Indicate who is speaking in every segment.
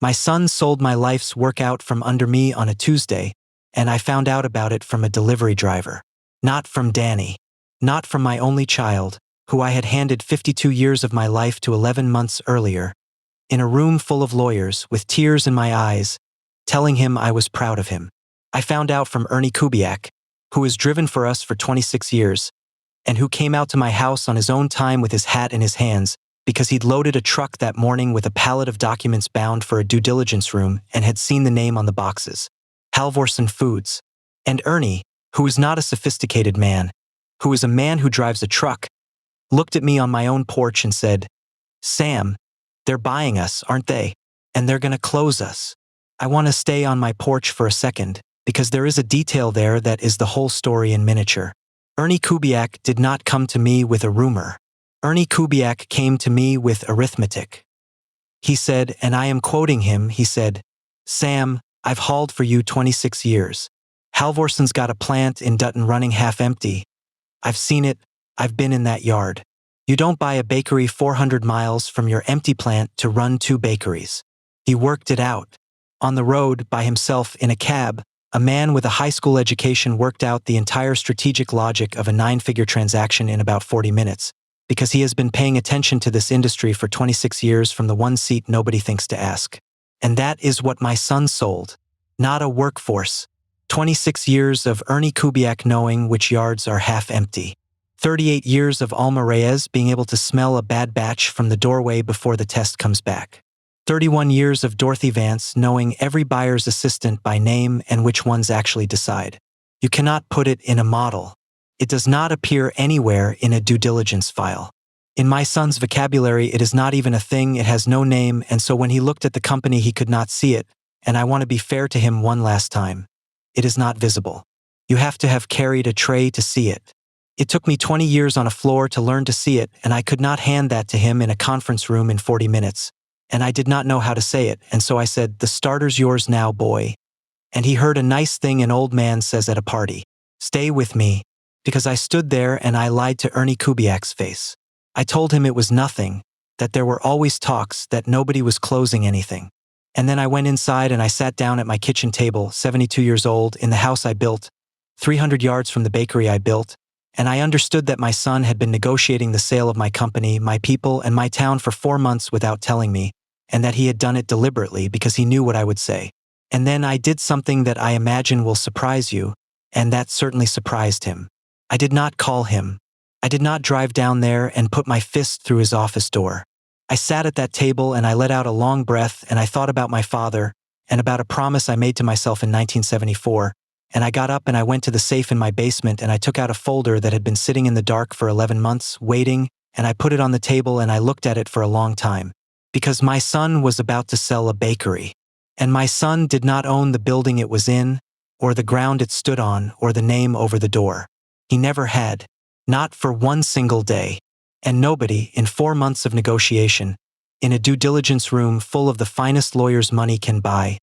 Speaker 1: My son sold my life's work out from under me on a Tuesday, and I found out about it from a delivery driver. Not from Danny. Not from my only child, who I had handed 52 years of my life to 11 months earlier, in a room full of lawyers, with tears in my eyes, telling him I was proud of him. I found out from Ernie Kubiak, who has driven for us for 26 years, and who came out to my house on his own time with his hat in his hands, because he'd loaded a truck that morning with a pallet of documents bound for a due diligence room and had seen the name on the boxes. Halvorson Foods. And Ernie, who is not a sophisticated man, who is a man who drives a truck, looked at me on my own porch and said, "Sam, they're buying us, aren't they? And they're gonna close us." I want to stay on my porch for a second, because there is a detail there that is the whole story in miniature. Ernie Kubiak did not come to me with a rumor. Ernie Kubiak came to me with arithmetic. He said, and I am quoting him, he said, "Sam, I've hauled for you 26 years. Halvorson's got a plant in Dutton running half empty. I've seen it, I've been in that yard. You don't buy a bakery 400 miles from your empty plant to run 2 bakeries. He worked it out. On the road, by himself, in a cab, a man with a high school education worked out the entire strategic logic of a 9-figure transaction in about 40 minutes, because he has been paying attention to this industry for 26 years from the one seat nobody thinks to ask. And that is what my son sold. Not a workforce. 26 years of Ernie Kubiak knowing which yards are half empty. 38 years of Alma Reyes being able to smell a bad batch from the doorway before the test comes back. 31 years of Dorothy Vance knowing every buyer's assistant by name and which ones actually decide. You cannot put it in a model. It does not appear anywhere in a due diligence file. In my son's vocabulary, it is not even a thing, it has no name, and so when he looked at the company he could not see it, and I want to be fair to him one last time. It is not visible. You have to have carried a tray to see it. It took me 20 years on a floor to learn to see it, and I could not hand that to him in a conference room in 40 minutes. And I did not know how to say it, and so I said, "The starter's yours now, boy." And he heard a nice thing an old man says at a party. "Stay with me." Because I stood there and I lied to Ernie Kubiak's face. I told him it was nothing, that there were always talks, that nobody was closing anything. And then I went inside and I sat down at my kitchen table, 72 years old, in the house I built, 300 yards from the bakery I built, and I understood that my son had been negotiating the sale of my company, my people, and my town for 4 months without telling me, and that he had done it deliberately because he knew what I would say. And then I did something that I imagine will surprise you, and that certainly surprised him. I did not call him. I did not drive down there and put my fist through his office door. I sat at that table and I let out a long breath and I thought about my father and about a promise I made to myself in 1974, and I got up and I went to the safe in my basement and I took out a folder that had been sitting in the dark for 11 months, waiting, and I put it on the table and I looked at it for a long time. Because my son was about to sell a bakery. And my son did not own the building it was in, or the ground it stood on, or the name over the door. He never had. Not for one single day. And nobody, in 4 months of negotiation, in a due diligence room full of the finest lawyers money can buy,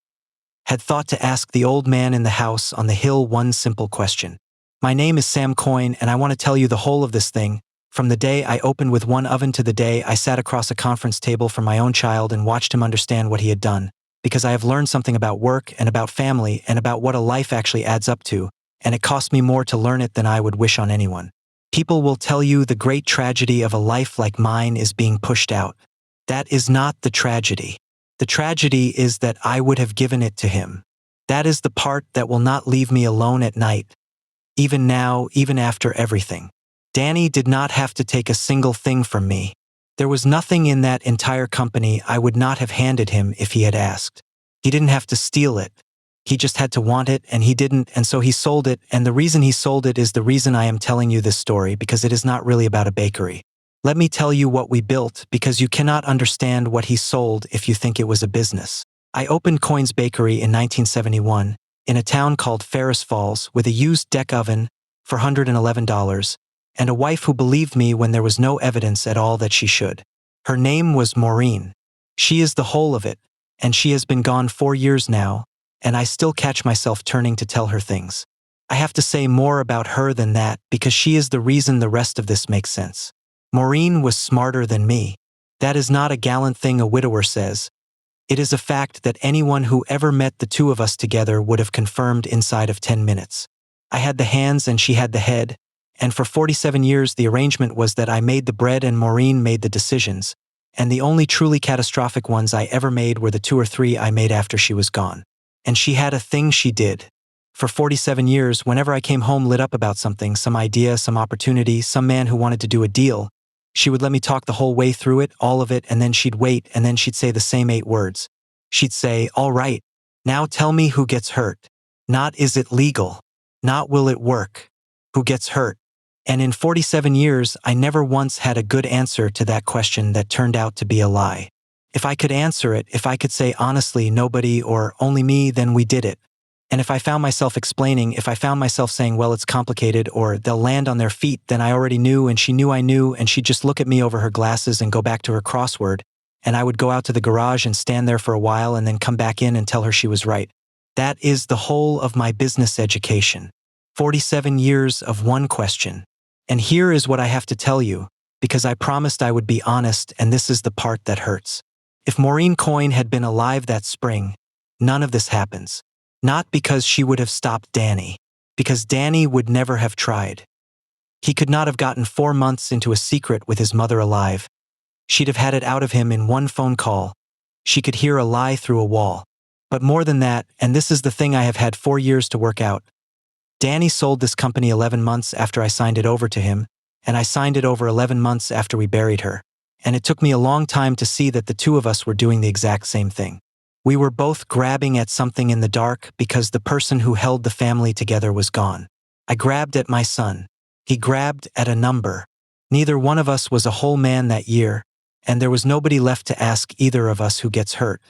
Speaker 1: had thought to ask the old man in the house on the hill one simple question. My name is Sam Coyne, and I want to tell you the whole of this thing, from the day I opened with one oven to the day I sat across a conference table from my own child and watched him understand what he had done, because I have learned something about work and about family and about what a life actually adds up to, and it cost me more to learn it than I would wish on anyone. People will tell you the great tragedy of a life like mine is being pushed out. That is not the tragedy. The tragedy is that I would have given it to him. That is the part that will not leave me alone at night. Even now, even after everything. Danny did not have to take a single thing from me. There was nothing in that entire company I would not have handed him if he had asked. He didn't have to steal it. He just had to want it, and he didn't, and so he sold it, and the reason he sold it is the reason I am telling you this story, because it is not really about a bakery. Let me tell you what we built, because you cannot understand what he sold if you think it was a business. I opened Coyne's Bakery in 1971, in a town called Ferris Falls, with a used deck oven for $111, and a wife who believed me when there was no evidence at all that she should. Her name was Maureen. She is the whole of it, and she has been gone 4 years now, and I still catch myself turning to tell her things. I have to say more about her than that because she is the reason the rest of this makes sense. Maureen was smarter than me. That is not a gallant thing a widower says. It is a fact that anyone who ever met the two of us together would have confirmed inside of 10 minutes. I had the hands and she had the head, and for 47 years the arrangement was that I made the bread and Maureen made the decisions, and the only truly catastrophic ones I ever made were the 2 or 3 I made after she was gone. And she had a thing she did. For 47 years, whenever I came home lit up about something, some idea, some opportunity, some man who wanted to do a deal, she would let me talk the whole way through it, all of it, and then she'd wait, and then she'd say the same 8 words. She'd say, "All right, now tell me who gets hurt. Not is it legal. Not will it work. Who gets hurt?" And in 47 years, I never once had a good answer to that question that turned out to be a lie. If I could answer it, if I could say honestly nobody or only me, then we did it. And if I found myself explaining, if I found myself saying, well, it's complicated, or they'll land on their feet, then I already knew and she knew I knew, and she'd just look at me over her glasses and go back to her crossword, and I would go out to the garage and stand there for a while and then come back in and tell her she was right. That is the whole of my business education. 47 years of one question. And here is what I have to tell you, because I promised I would be honest, and this is the part that hurts. If Maureen Coyne had been alive that spring, none of this happens. Not because she would have stopped Danny, because Danny would never have tried. He could not have gotten 4 months into a secret with his mother alive. She'd have had it out of him in one phone call. She could hear a lie through a wall. But more than that, and this is the thing I have had 4 years to work out, Danny sold this company 11 months after I signed it over to him, and I signed it over 11 months after we buried her. And it took me a long time to see that the two of us were doing the exact same thing. We were both grabbing at something in the dark because the person who held the family together was gone. I grabbed at my son. He grabbed at a number. Neither one of us was a whole man that year, and there was nobody left to ask either of us who gets hurt.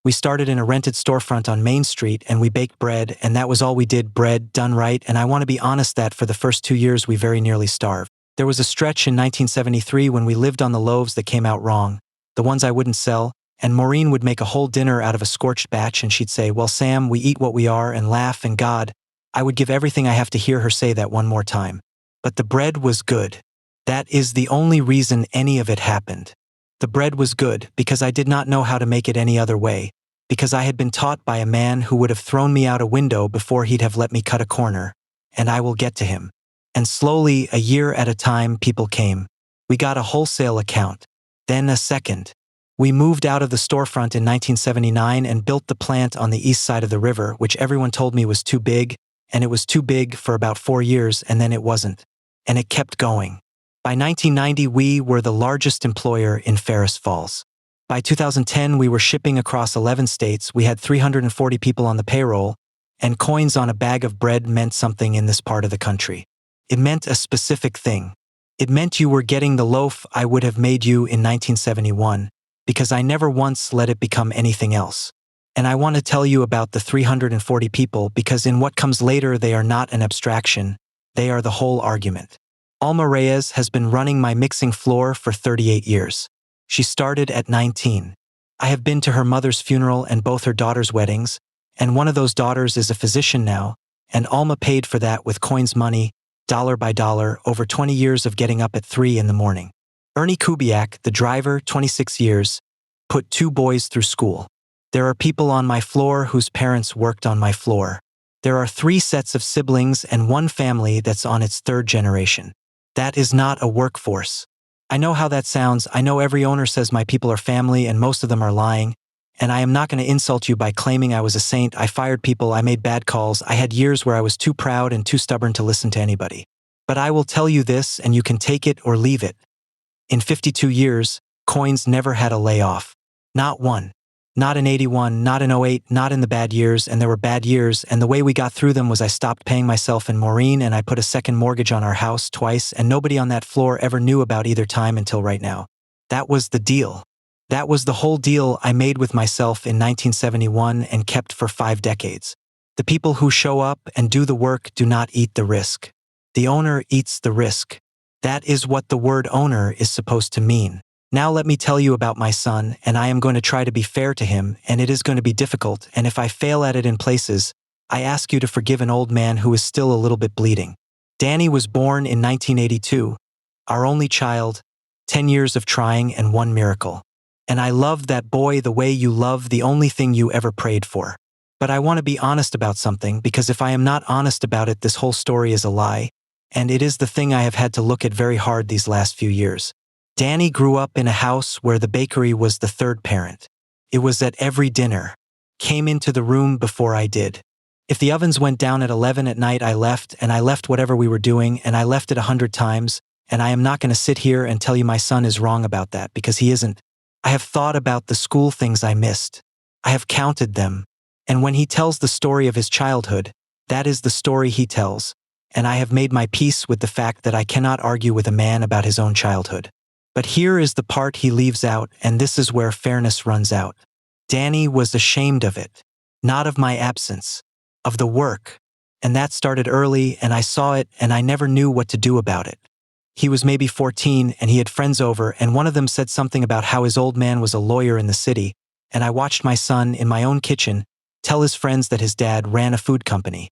Speaker 1: We started in a rented storefront on Main Street and we baked bread, and that was all we did, bread done right, and I want to be honest that for the first 2 years we very nearly starved. There was a stretch in 1973 when we lived on the loaves that came out wrong, the ones I wouldn't sell, and Maureen would make a whole dinner out of a scorched batch and she'd say, "Well, Sam, we eat what we are," and laugh, and God, I would give everything I have to hear her say that one more time. But the bread was good. That is the only reason any of it happened. The bread was good because I did not know how to make it any other way, because I had been taught by a man who would have thrown me out a window before he'd have let me cut a corner, and I will get to him. And slowly, a year at a time, people came. We got a wholesale account, then a second. We moved out of the storefront in 1979 and built the plant on the east side of the river, which everyone told me was too big, and it was too big for about 4 years, and then it wasn't. And it kept going. By 1990, we were the largest employer in Ferris Falls. By 2010, we were shipping across 11 states, we had 340 people on the payroll, and coins on a bag of bread meant something in this part of the country. It meant a specific thing. It meant you were getting the loaf I would have made you in 1971, because I never once let it become anything else. And I want to tell you about the 340 people because in what comes later they are not an abstraction, they are the whole argument. Alma Reyes has been running my mixing floor for 38 years. She started at 19. I have been to her mother's funeral and both her daughters' weddings, and one of those daughters is a physician now, and Alma paid for that with Coyne's money, dollar by dollar, over 20 years of getting up at 3 in the morning. Ernie Kubiak, the driver, 26 years, put 2 boys through school. There are people on my floor whose parents worked on my floor. There are 3 sets of siblings and 1 family that's on its 3rd generation. That is not a workforce. I know how that sounds. I know every owner says my people are family and most of them are lying. And I am not going to insult you by claiming I was a saint. I fired people, I made bad calls, I had years where I was too proud and too stubborn to listen to anybody. But I will tell you this, and you can take it or leave it. In 52 years, Coyne's never had a layoff. Not one. Not in 81, not in 08, not in the bad years, and there were bad years, and the way we got through them was I stopped paying myself and Maureen, and I put a second mortgage on our house twice, and nobody on that floor ever knew about either time until right now. That was the deal. That was the whole deal I made with myself in 1971 and kept for 5 decades. The people who show up and do the work do not eat the risk. The owner eats the risk. That is what the word owner is supposed to mean. Now let me tell you about my son, and I am going to try to be fair to him, and it is going to be difficult, and if I fail at it in places, I ask you to forgive an old man who is still a little bit bleeding. Danny was born in 1982, our only child, 10 years of trying and 1 miracle. And I loved that boy the way you love the only thing you ever prayed for. But I want to be honest about something, because if I am not honest about it, this whole story is a lie. And it is the thing I have had to look at very hard these last few years. Danny grew up in a house where the bakery was the third parent. It was at every dinner. Came into the room before I did. If the ovens went down at 11 at night, I left, and I left whatever we were doing, and I left it 100 times, and I am not going to sit here and tell you my son is wrong about that, because he isn't. I have thought about the school things I missed. I have counted them. And when he tells the story of his childhood, that is the story he tells. And I have made my peace with the fact that I cannot argue with a man about his own childhood. But here is the part he leaves out, and this is where fairness runs out. Danny was ashamed of it. Not of my absence. Of the work. And that started early, and I saw it, and I never knew what to do about it. He was maybe 14, and he had friends over, and one of them said something about how his old man was a lawyer in the city, and I watched my son, in my own kitchen, tell his friends that his dad ran a food company.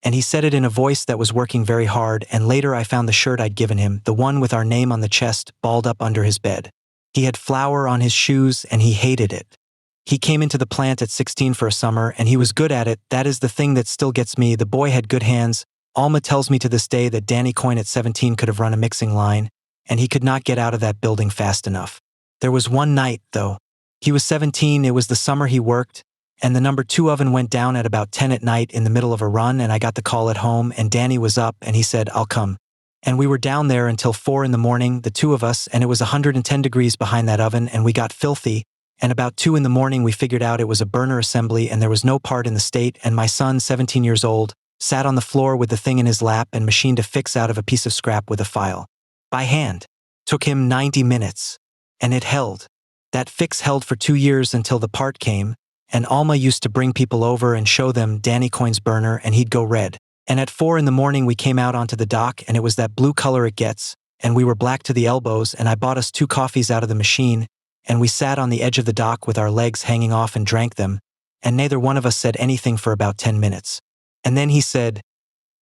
Speaker 1: And he said it in a voice that was working very hard, and later I found the shirt I'd given him, the one with our name on the chest, balled up under his bed. He had flour on his shoes, and he hated it. He came into the plant at 16 for a summer, and he was good at it. That is the thing that still gets me. The boy had good hands. Alma tells me to this day that Danny Coyne at 17 could have run a mixing line, and he could not get out of that building fast enough. There was one night, though. He was 17, it was the summer he worked, and the number 2 oven went down at about 10 at night in the middle of a run, and I got the call at home, and Danny was up, and he said, "I'll come." And we were down there until 4 in the morning, the 2 of us, and it was 110 degrees behind that oven, and we got filthy, and about 2 in the morning we figured out it was a burner assembly and there was no part in the state, and my son, 17 years old, sat on the floor with the thing in his lap and machined a fix out of a piece of scrap with a file. By hand. Took him 90 minutes. And it held. That fix held for 2 years until the part came, and Alma used to bring people over and show them Danny Coyne's burner, and he'd go red. And at 4 in the morning we came out onto the dock, and it was that blue color it gets, and we were black to the elbows, and I bought us 2 coffees out of the machine, and we sat on the edge of the dock with our legs hanging off and drank them, and neither one of us said anything for about 10 minutes. And then he said,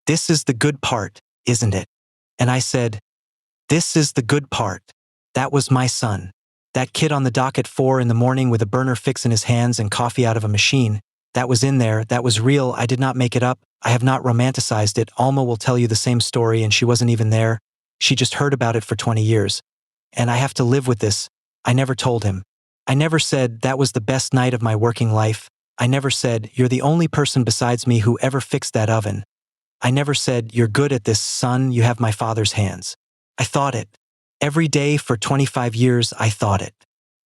Speaker 1: "This is the good part, isn't it?" And I said, "This is the good part." That was my son. That kid on the dock at 4 in the morning with a burner fix in his hands and coffee out of a machine. That was in there, that was real, I did not make it up, I have not romanticized it. Alma will tell you the same story, and she wasn't even there. She just heard about it for 20 years. And I have to live with this. I never told him. I never said, "That was the best night of my working life." I never said, "You're the only person besides me who ever fixed that oven." I never said, "You're good at this, son, you have my father's hands." I thought it. Every day for 25 years, I thought it.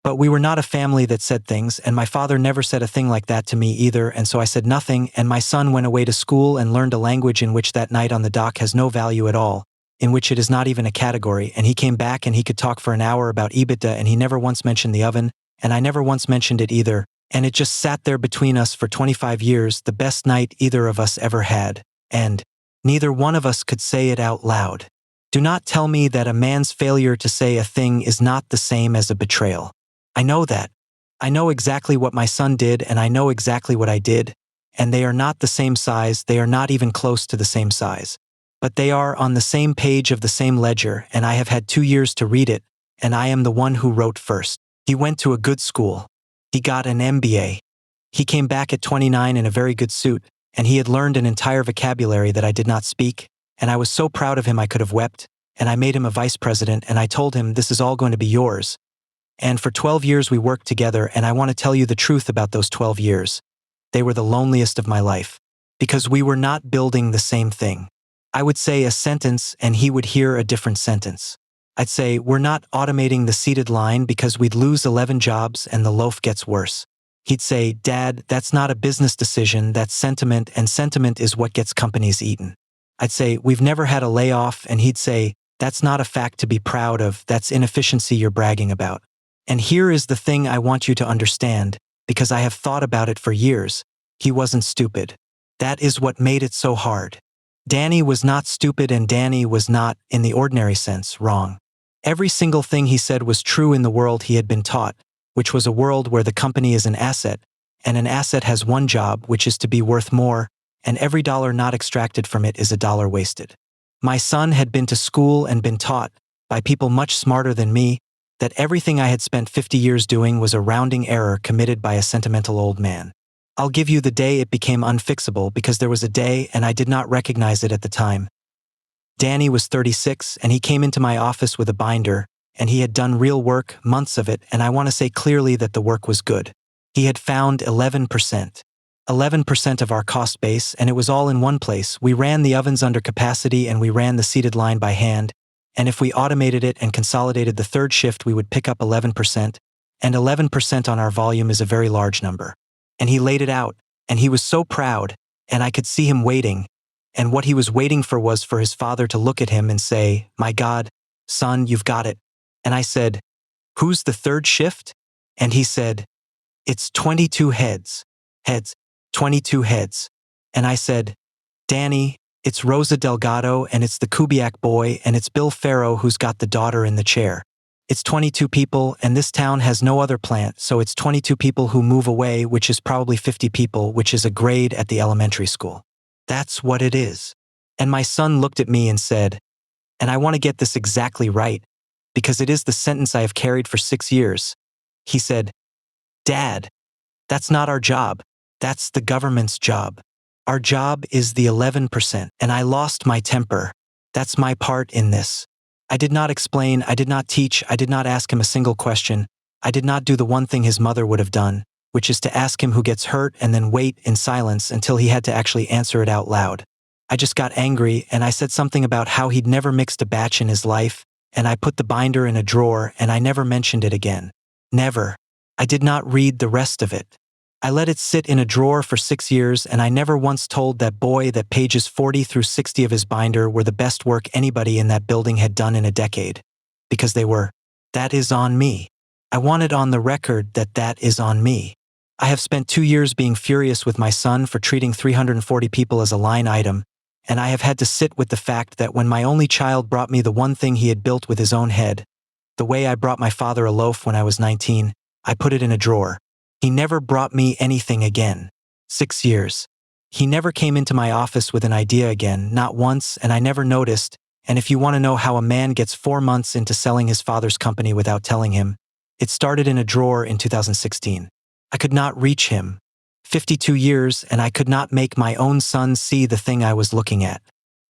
Speaker 1: But we were not a family that said things, and my father never said a thing like that to me either, and so I said nothing, and my son went away to school and learned a language in which that night on the dock has no value at all, in which it is not even a category, and he came back and he could talk for an hour about EBITDA, and he never once mentioned the oven, and I never once mentioned it either. And it just sat there between us for 25 years, the best night either of us ever had, and neither one of us could say it out loud. Do not tell me that a man's failure to say a thing is not the same as a betrayal. I know that. I know exactly what my son did, and I know exactly what I did, and they are not the same size, they are not even close to the same size. But they are on the same page of the same ledger, and I have had 2 years to read it, and I am the one who wrote first. He went to a good school. He got an MBA. He came back at 29 in a very good suit, and he had learned an entire vocabulary that I did not speak, and I was so proud of him I could have wept, and I made him a vice president, and I told him, "This is all going to be yours." And for 12 years we worked together, and I want to tell you the truth about those 12 years. They were the loneliest of my life, because we were not building the same thing. I would say a sentence, and he would hear a different sentence. I'd say, "We're not automating the seated line because we'd lose 11 jobs and the loaf gets worse." He'd say, "Dad, that's not a business decision, that's sentiment, and sentiment is what gets companies eaten." I'd say, "We've never had a layoff," and he'd say, "That's not a fact to be proud of, that's inefficiency you're bragging about." And here is the thing I want you to understand, because I have thought about it for years. He wasn't stupid. That is what made it so hard. Danny was not stupid, and Danny was not, in the ordinary sense, wrong. Every single thing he said was true in the world he had been taught, which was a world where the company is an asset, and an asset has one job, which is to be worth more, and every dollar not extracted from it is a dollar wasted. My son had been to school and been taught, by people much smarter than me, that everything I had spent 50 years doing was a rounding error committed by a sentimental old man. I'll give you the day it became unfixable because there was a day and I did not recognize it at the time. Danny was 36 and he came into my office with a binder, and he had done real work, months of it, and I want to say clearly that the work was good. He had found 11%. 11% of our cost base, and it was all in one place. We ran the ovens under capacity and we ran the seated line by hand, and if we automated it and consolidated the third shift we would pick up 11%, and 11% on our volume is a very large number. And he laid it out, and he was so proud, and I could see him waiting, and what he was waiting for was for his father to look at him and say, "My God, son, you've got it." And I said, "Who's the third shift?" And he said, "It's 22 heads. 22 heads." And I said, "Danny, it's Rosa Delgado and it's the Kubiak boy and it's Bill Farrow who's got the daughter in the chair. It's 22 people and this town has no other plant, so it's 22 people who move away, which is probably 50 people, which is a grade at the elementary school. That's what it is." And my son looked at me and said, and I want to get this exactly right, because it is the sentence I have carried for 6 years. He said, "Dad, that's not our job. That's the government's job. Our job is the 11%. And I lost my temper. That's my part in this. I did not explain, I did not teach, I did not ask him a single question. I did not do the one thing his mother would have done, which is to ask him who gets hurt and then wait in silence until he had to actually answer it out loud. I just got angry and I said something about how he'd never mixed a batch in his life, and I put the binder in a drawer and I never mentioned it again. Never. I did not read the rest of it. I let it sit in a drawer for 6 years and I never once told that boy that pages 40 through 60 of his binder were the best work anybody in that building had done in a decade. Because they were. That is on me. I want it on the record that that is on me. I have spent 2 years being furious with my son for treating 340 people as a line item, and I have had to sit with the fact that when my only child brought me the one thing he had built with his own head, the way I brought my father a loaf when I was 19, I put it in a drawer. He never brought me anything again. 6 years. He never came into my office with an idea again, not once, and I never noticed, and if you want to know how a man gets 4 months into selling his father's company without telling him, it started in a drawer in 2016. I could not reach him. 52 years and I could not make my own son see the thing I was looking at.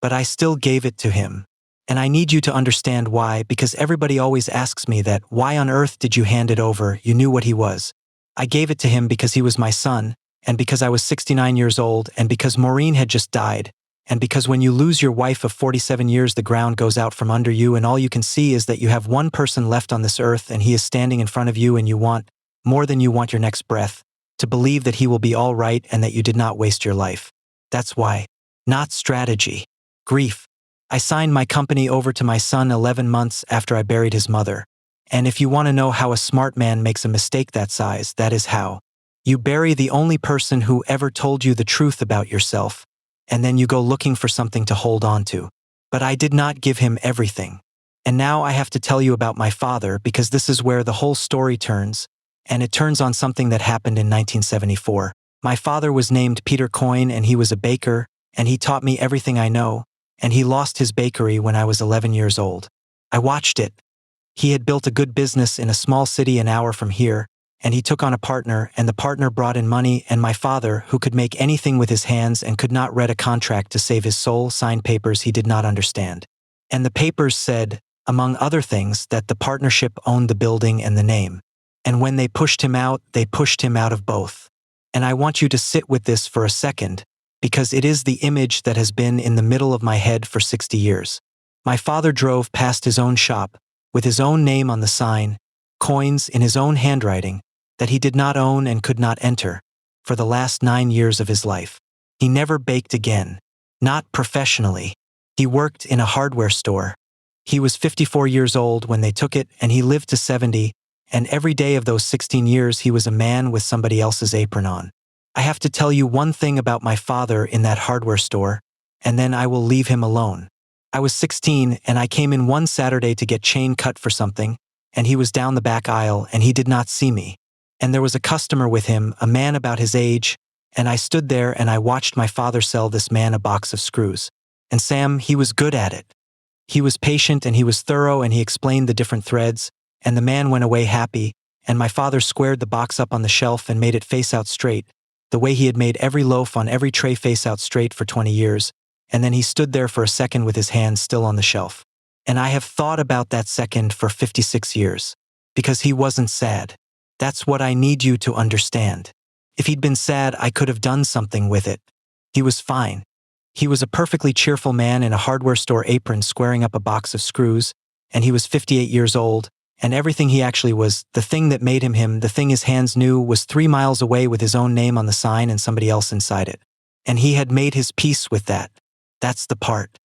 Speaker 1: But I still gave it to him. And I need you to understand why, because everybody always asks me that, why on earth did you hand it over? You knew what he was. I gave it to him because he was my son, and because I was 69 years old, and because Maureen had just died, and because when you lose your wife of 47 years the ground goes out from under you and all you can see is that you have one person left on this earth and he is standing in front of you and you want, more than you want your next breath, to believe that he will be all right and that you did not waste your life. That's why. Not strategy. Grief. I signed my company over to my son 11 months after I buried his mother. And if you want to know how a smart man makes a mistake that size, that is how. You bury the only person who ever told you the truth about yourself, and then you go looking for something to hold on to. But I did not give him everything. And now I have to tell you about my father because this is where the whole story turns. And it turns on something that happened in 1974. My father was named Peter Coyne and he was a baker, and he taught me everything I know, and he lost his bakery when I was 11 years old. I watched it. He had built a good business in a small city an hour from here, and he took on a partner, and the partner brought in money, and my father, who could make anything with his hands and could not read a contract to save his soul, signed papers he did not understand. And the papers said, among other things, that the partnership owned the building and the name. And when they pushed him out of both. And I want you to sit with this for a second, because it is the image that has been in the middle of my head for 60 years. My father drove past his own shop, with his own name on the sign, Coyne's in his own handwriting, that he did not own and could not enter, for the last 9 years of his life. He never baked again. Not professionally. He worked in a hardware store. He was 54 years old when they took it, and he lived to 70, and every day of those 16 years he was a man with somebody else's apron on. I have to tell you one thing about my father in that hardware store, and then I will leave him alone. I was 16 and I came in one Saturday to get chain cut for something, and he was down the back aisle and he did not see me. And there was a customer with him, a man about his age, and I stood there and I watched my father sell this man a box of screws. And Sam, he was good at it. He was patient and he was thorough and he explained the different threads, and the man went away happy, and my father squared the box up on the shelf and made it face out straight, the way he had made every loaf on every tray face out straight for 20 years, and then he stood there for a second with his hands still on the shelf. And I have thought about that second for 56 years. Because he wasn't sad. That's what I need you to understand. If he'd been sad, I could have done something with it. He was fine. He was a perfectly cheerful man in a hardware store apron squaring up a box of screws, and he was 58 years old, and everything he actually was, the thing that made him him, the thing his hands knew, was 3 miles away with his own name on the sign and somebody else inside it. And he had made his peace with that. That's the part.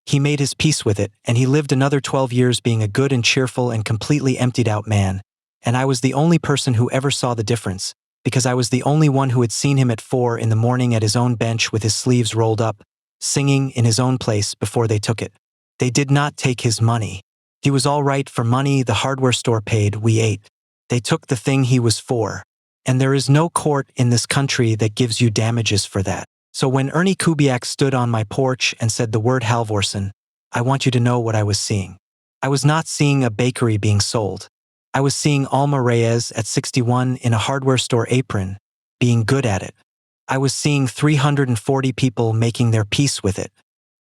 Speaker 1: He made his peace with it, and he lived another 12 years being a good and cheerful and completely emptied out man. And I was the only person who ever saw the difference, because I was the only one who had seen him at 4 in the morning at his own bench with his sleeves rolled up, singing in his own place before they took it. They did not take his money. He was all right for money the hardware store paid, we ate. They took the thing he was for. And there is no court in this country that gives you damages for that. So when Ernie Kubiak stood on my porch and said the word Halvorsen, I want you to know what I was seeing. I was not seeing a bakery being sold. I was seeing Alma Reyes at 61 in a hardware store apron, being good at it. I was seeing 340 people making their peace with it.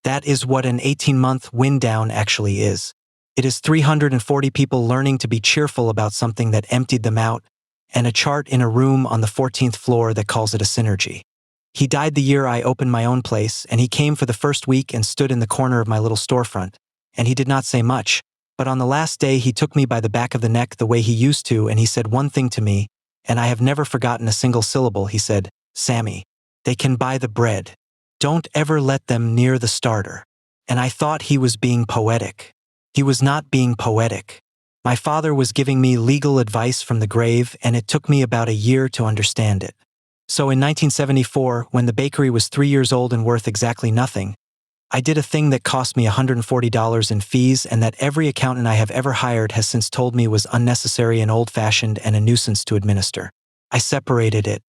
Speaker 1: That is what an 18-month wind down actually is. It is 340 people learning to be cheerful about something that emptied them out, and a chart in a room on the 14th floor that calls it a synergy. He died the year I opened my own place, and he came for the first week and stood in the corner of my little storefront, and he did not say much, but on the last day he took me by the back of the neck the way he used to, and he said one thing to me, and I have never forgotten a single syllable. He said, "Sammy, they can buy the bread. Don't ever let them near the starter." And I thought he was being poetic. He was not being poetic. My father was giving me legal advice from the grave, and it took me about a year to understand it. So in 1974, when the bakery was 3 years old and worth exactly nothing, I did a thing that cost me $140 in fees and that every accountant I have ever hired has since told me was unnecessary and old-fashioned and a nuisance to administer. I separated it.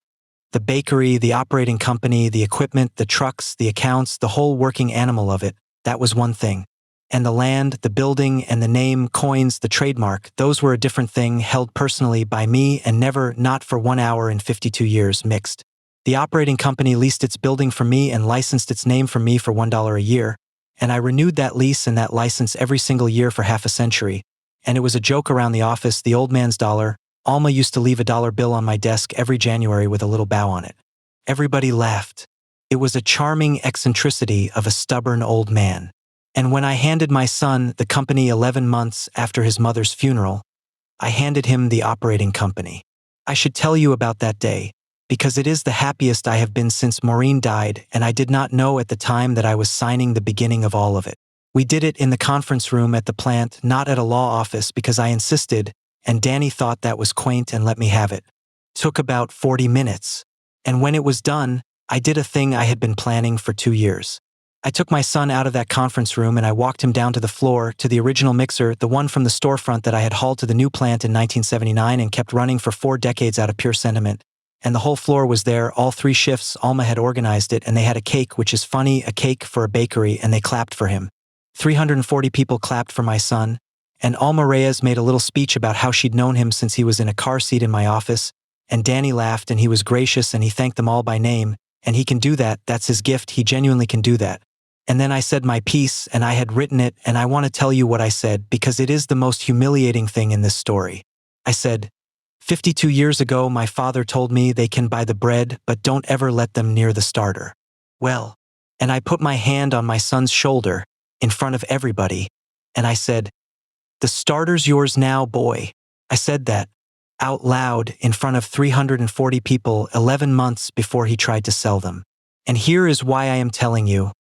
Speaker 1: The bakery, the operating company, the equipment, the trucks, the accounts, the whole working animal of it, that was one thing. And the land, the building, and the name, coins, the trademark, those were a different thing held personally by me and never, not for 1 hour in 52 years, mixed. The operating company leased its building from me and licensed its name from me for $1 a year, and I renewed that lease and that license every single year for half a century, and it was a joke around the office, the old man's dollar. Alma used to leave a dollar bill on my desk every January with a little bow on it. Everybody laughed. It was a charming eccentricity of a stubborn old man. And when I handed my son the company 11 months after his mother's funeral, I handed him the operating company. I should tell you about that day, because it is the happiest I have been since Maureen died, and I did not know at the time that I was signing the beginning of all of it. We did it in the conference room at the plant, not at a law office, because I insisted, and Danny thought that was quaint and let me have it. Took about 40 minutes. And when it was done, I did a thing I had been planning for 2 years. I took my son out of that conference room and I walked him down to the floor, to the original mixer, the one from the storefront that I had hauled to the new plant in 1979 and kept running for 4 decades out of pure sentiment. And the whole floor was there, all 3 shifts. Alma had organized it, and they had a cake, which is funny, a cake for a bakery, and they clapped for him. 340 people clapped for my son, and Alma Reyes made a little speech about how she'd known him since he was in a car seat in my office, and Danny laughed, and he was gracious, and he thanked them all by name, and he can do that, that's his gift, he genuinely can do that. And then I said my piece, and I had written it, and I want to tell you what I said, because it is the most humiliating thing in this story. I said, 52 years ago my father told me they can buy the bread, but don't ever let them near the starter. Well, and I put my hand on my son's shoulder, in front of everybody, and I said, "The starter's yours now, boy." I said that, out loud, in front of 340 people 11 months before he tried to sell them. And here is why I am telling you.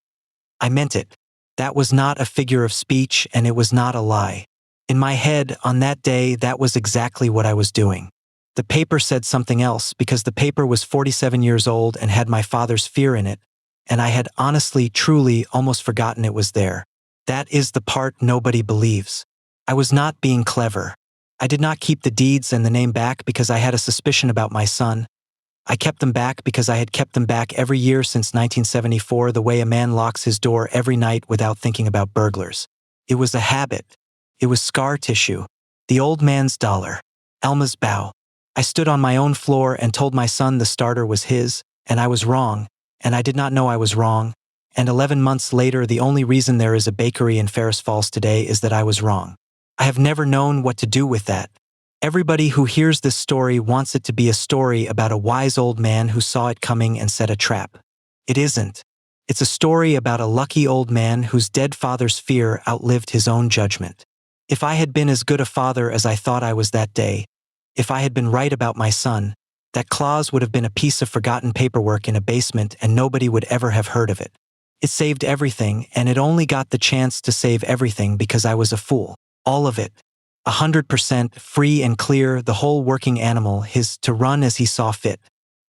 Speaker 1: I meant it. That was not a figure of speech, and it was not a lie. In my head, on that day, that was exactly what I was doing. The paper said something else, because the paper was 47 years old and had my father's fear in it, and I had honestly, truly, almost forgotten it was there. That is the part nobody believes. I was not being clever. I did not keep the deeds and the name back because I had a suspicion about my son. I kept them back because I had kept them back every year since 1974, the way a man locks his door every night without thinking about burglars. It was a habit. It was scar tissue. The old man's dollar. Alma's bow. I stood on my own floor and told my son the starter was his, and I was wrong, and I did not know I was wrong, and 11 months later the only reason there is a bakery in Ferris Falls today is that I was wrong. I have never known what to do with that. Everybody who hears this story wants it to be a story about a wise old man who saw it coming and set a trap. It isn't. It's a story about a lucky old man whose dead father's fear outlived his own judgment. If I had been as good a father as I thought I was that day, if I had been right about my son, that clause would have been a piece of forgotten paperwork in a basement and nobody would ever have heard of it. It saved everything, and it only got the chance to save everything because I was a fool. All of it. 100% free and clear, the whole working animal, his to run as he saw fit.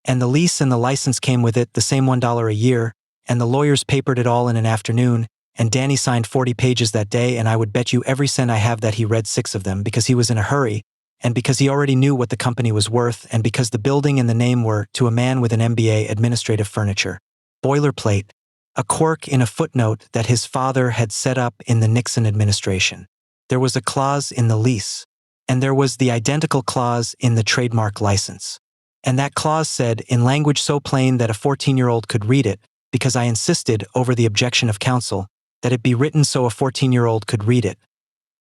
Speaker 1: And the lease and the license came with it, the same $1 a year, and the lawyers papered it all in an afternoon, and Danny signed 40 pages that day, and I would bet you every cent I have that he read 6 of them because he was in a hurry, and because he already knew what the company was worth, and because the building and the name were, to a man with an MBA, administrative furniture. Boilerplate. A quirk in a footnote that his father had set up in the Nixon administration. There was a clause in the lease, and there was the identical clause in the trademark license. And that clause said, in language so plain that a 14-year-old could read it, because I insisted, over the objection of counsel, that it be written so a 14-year-old could read it.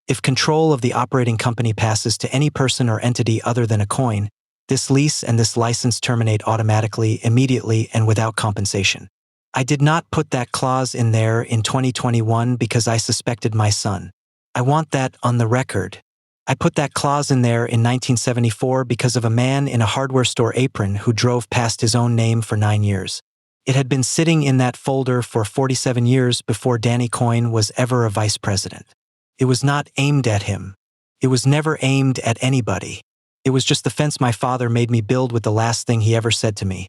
Speaker 1: If control of the operating company passes to any person or entity other than a Coyne, this lease and this license terminate automatically, immediately, and without compensation. I did not put that clause in there in 2021 because I suspected my son. I want that on the record. I put that clause in there in 1974 because of a man in a hardware store apron who drove past his own name for 9 years. It had been sitting in that folder for 47 years before Danny Coyne was ever a vice president. It was not aimed at him. It was never aimed at anybody. It was just the fence my father made me build with the last thing he ever said to me.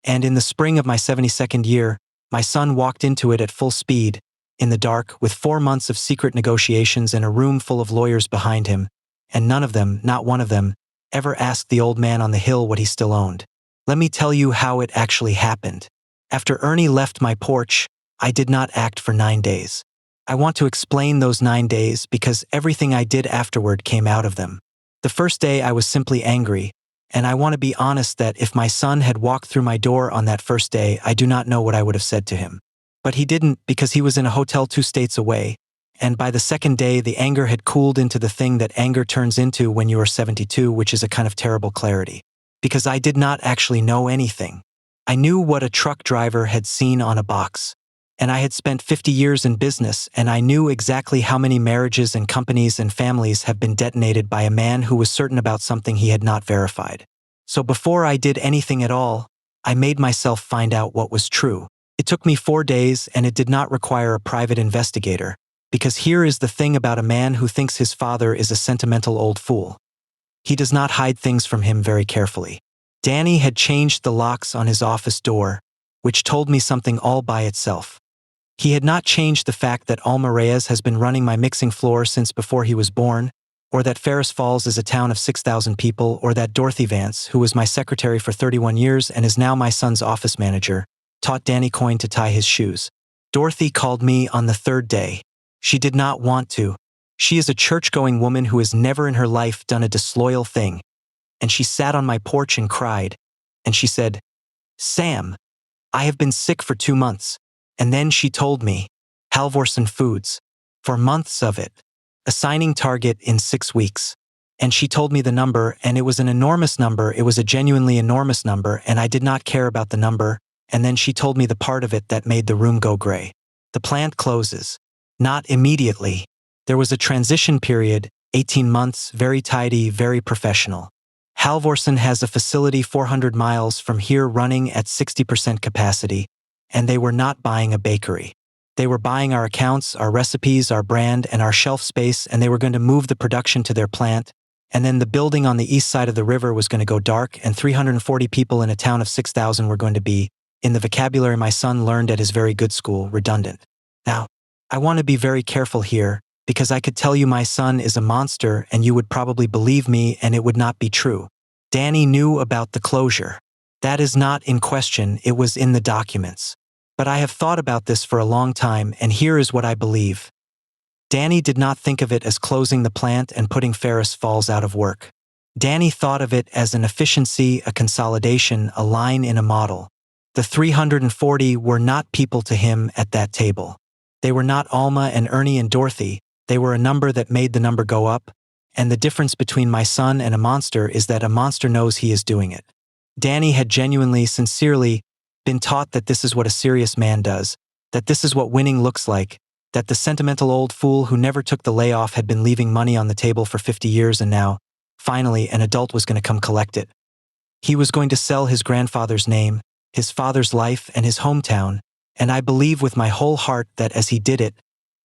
Speaker 1: And in the spring of my 72nd year, my son walked into it at full speed, in the dark, with 4 months of secret negotiations and a room full of lawyers behind him, and none of them, not one of them, ever asked the old man on the hill what he still owned. Let me tell you how it actually happened. After Ernie left my porch, I did not act for 9 days. I want to explain those 9 days because everything I did afterward came out of them. The first day I was simply angry, and I want to be honest that if my son had walked through my door on that first day, I do not know what I would have said to him. But he didn't because he was in a hotel 2 states away, and by the second day the anger had cooled into the thing that anger turns into when you are 72, which is a kind of terrible clarity. Because I did not actually know anything. I knew what a truck driver had seen on a box. And I had spent 50 years in business, and I knew exactly how many marriages and companies and families have been detonated by a man who was certain about something he had not verified. So before I did anything at all, I made myself find out what was true. It took me 4 days, and it did not require a private investigator, because here is the thing about a man who thinks his father is a sentimental old fool. He does not hide things from him very carefully. Danny had changed the locks on his office door, which told me something all by itself. He had not changed the fact that Alma Reyes has been running my mixing floor since before he was born, or that Ferris Falls is a town of 6,000 people, or that Dorothy Vance, who was my secretary for 31 years and is now my son's office manager, taught Danny Coyne to tie his shoes. Dorothy called me on the 3rd day. She did not want to. She is a church-going woman who has never in her life done a disloyal thing. And she sat on my porch and cried. And she said, "Sam, I have been sick for 2 months." And then she told me, Halvorson Foods, for months of it, assigning target in 6 weeks. And she told me the number, and it was an enormous number. It was a genuinely enormous number, and I did not care about the number. And then she told me the part of it that made the room go gray. The plant closes. Not immediately. There was a transition period, 18 months, very tidy, very professional. Halvorson has a facility 400 miles from here running at 60% capacity, and they were not buying a bakery. They were buying our accounts, our recipes, our brand, and our shelf space, and they were going to move the production to their plant, and then the building on the east side of the river was going to go dark, and 340 people in a town of 6,000 were going to be, in the vocabulary my son learned at his very good school, redundant. Now, I want to be very careful here, because I could tell you my son is a monster and you would probably believe me and it would not be true. Danny knew about the closure. That is not in question, it was in the documents. But I have thought about this for a long time, and here is what I believe. Danny did not think of it as closing the plant and putting Ferris Falls out of work. Danny thought of it as an efficiency, a consolidation, a line in a model. The 340 were not people to him at that table. They were not Alma and Ernie and Dorothy, they were a number that made the number go up, and the difference between my son and a monster is that a monster knows he is doing it. Danny had genuinely, sincerely, been taught that this is what a serious man does, that this is what winning looks like, that the sentimental old fool who never took the layoff had been leaving money on the table for 50 years and now, finally, an adult was going to come collect it. He was going to sell his grandfather's name, his father's life, and his hometown, and I believe with my whole heart that as he did it,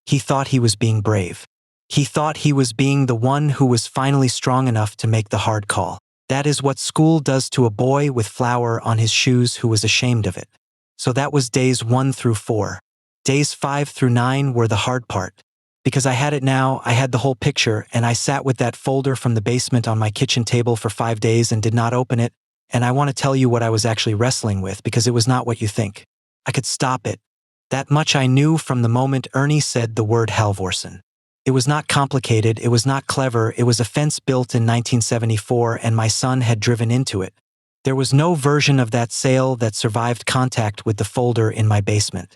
Speaker 1: he thought he was being brave. He thought he was being the one who was finally strong enough to make the hard call. That is what school does to a boy with flour on his shoes who was ashamed of it. So that was days 1 through 4. Days 5 through 9 were the hard part. Because I had it now, I had the whole picture, and I sat with that folder from the basement on my kitchen table for 5 days and did not open it, and I want to tell you what I was actually wrestling with because it was not what you think. I could stop it. That much I knew from the moment Ernie said the word Halvorsen. It was not complicated, it was not clever, it was a fence built in 1974 and my son had driven into it. There was no version of that sale that survived contact with the folder in my basement.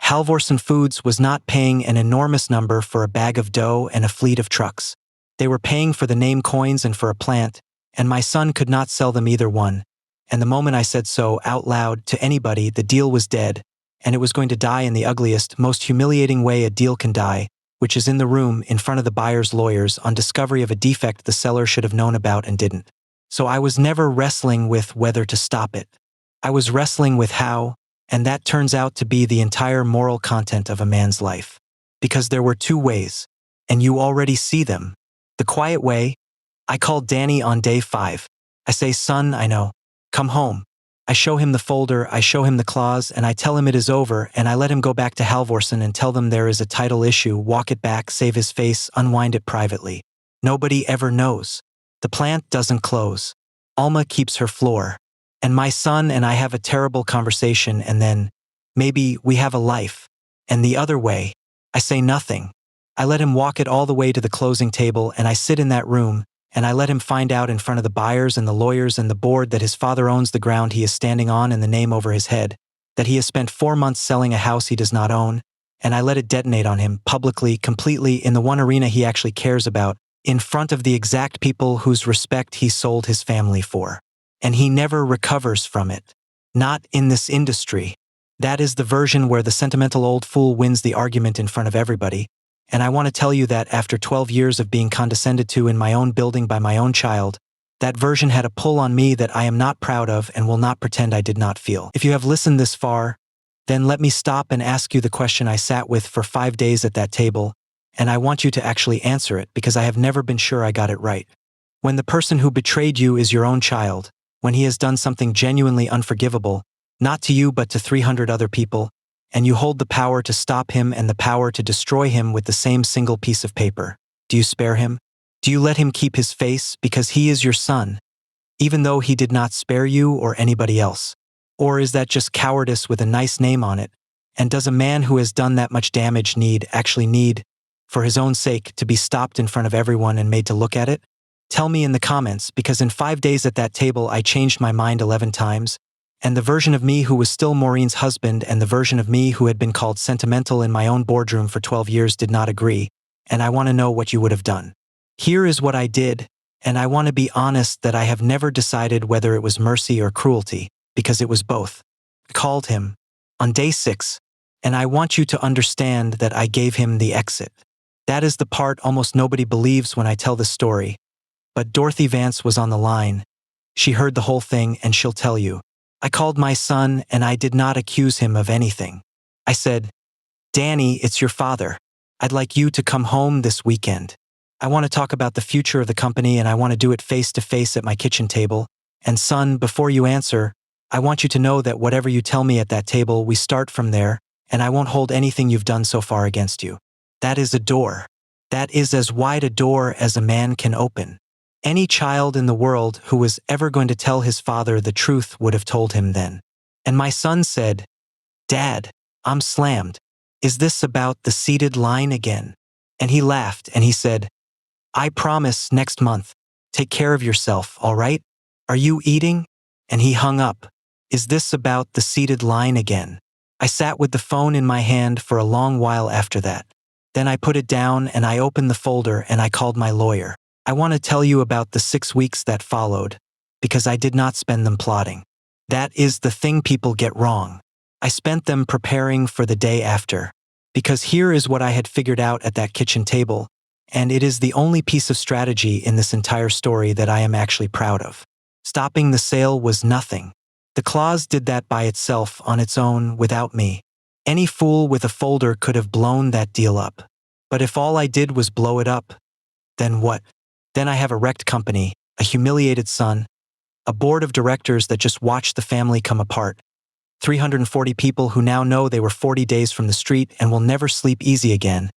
Speaker 1: Halvorsen Foods was not paying an enormous number for a bag of dough and a fleet of trucks. They were paying for the name Coynes and for a plant, and my son could not sell them either one. And the moment I said so out loud to anybody, the deal was dead, and it was going to die in the ugliest, most humiliating way a deal can die, which is in the room in front of the buyer's lawyers on discovery of a defect the seller should have known about and didn't. So I was never wrestling with whether to stop it. I was wrestling with how, and that turns out to be the entire moral content of a man's life. Because there were 2 ways, and you already see them. The quiet way, I called Danny on day 5. I say, son, I know. Come home. I show him the folder, I show him the clause, and I tell him it is over, and I let him go back to Halvorsen and tell them there is a title issue, walk it back, save his face, unwind it privately. Nobody ever knows. The plant doesn't close. Alma keeps her floor. And my son and I have a terrible conversation and then, maybe, we have a life. And the other way, I say nothing. I let him walk it all the way to the closing table and I sit in that room, and I let him find out in front of the buyers and the lawyers and the board that his father owns the ground he is standing on and the name over his head, that he has spent 4 months selling a house he does not own, and I let it detonate on him, publicly, completely, in the one arena he actually cares about, in front of the exact people whose respect he sold his family for. And he never recovers from it. Not in this industry. That is the version where the sentimental old fool wins the argument in front of everybody, and I want to tell you that after 12 years of being condescended to in my own building by my own child, that version had a pull on me that I am not proud of and will not pretend I did not feel. If you have listened this far, then let me stop and ask you the question I sat with for 5 days at that table, and I want you to actually answer it because I have never been sure I got it right. When the person who betrayed you is your own child, when he has done something genuinely unforgivable, not to you but to 300 other people, and you hold the power to stop him and the power to destroy him with the same single piece of paper, do you spare him? Do you let him keep his face because he is your son, even though he did not spare you or anybody else? Or is that just cowardice with a nice name on it? And does a man who has done that much damage actually need, for his own sake, to be stopped in front of everyone and made to look at it? Tell me in the comments, because in 5 days at that table I changed my mind 11 times, and the version of me who was still Maureen's husband and the version of me who had been called sentimental in my own boardroom for 12 years did not agree, and I want to know what you would have done. Here is what I did, and I want to be honest that I have never decided whether it was mercy or cruelty, because it was both. I called him on day 6, and I want you to understand that I gave him the exit. That is the part almost nobody believes when I tell this story, but Dorothy Vance was on the line. She heard the whole thing and she'll tell you. I called my son and I did not accuse him of anything. I said, Danny, it's your father. I'd like you to come home this weekend. I want to talk about the future of the company and I want to do it face to face at my kitchen table. And son, before you answer, I want you to know that whatever you tell me at that table, we start from there, and I won't hold anything you've done so far against you. That is a door. That is as wide a door as a man can open. Any child in the world who was ever going to tell his father the truth would have told him then. And my son said, Dad, I'm slammed. Is this about the seated line again? And he laughed and he said, "I promise next month. Take care of yourself, all right? Are you eating?" And he hung up. Is this about the seated line again? I sat with the phone in my hand for a long while after that. Then I put it down and I opened the folder and I called my lawyer. I want to tell you about the 6 weeks that followed, because I did not spend them plotting. That is the thing people get wrong. I spent them preparing for the day after. Because here is what I had figured out at that kitchen table, and it is the only piece of strategy in this entire story that I am actually proud of. Stopping the sale was nothing. The clause did that by itself on its own without me. Any fool with a folder could have blown that deal up. But if all I did was blow it up, then what? Then I have a wrecked company, a humiliated son, a board of directors that just watched the family come apart, 340 people who now know they were 40 days from the street and will never sleep easy again,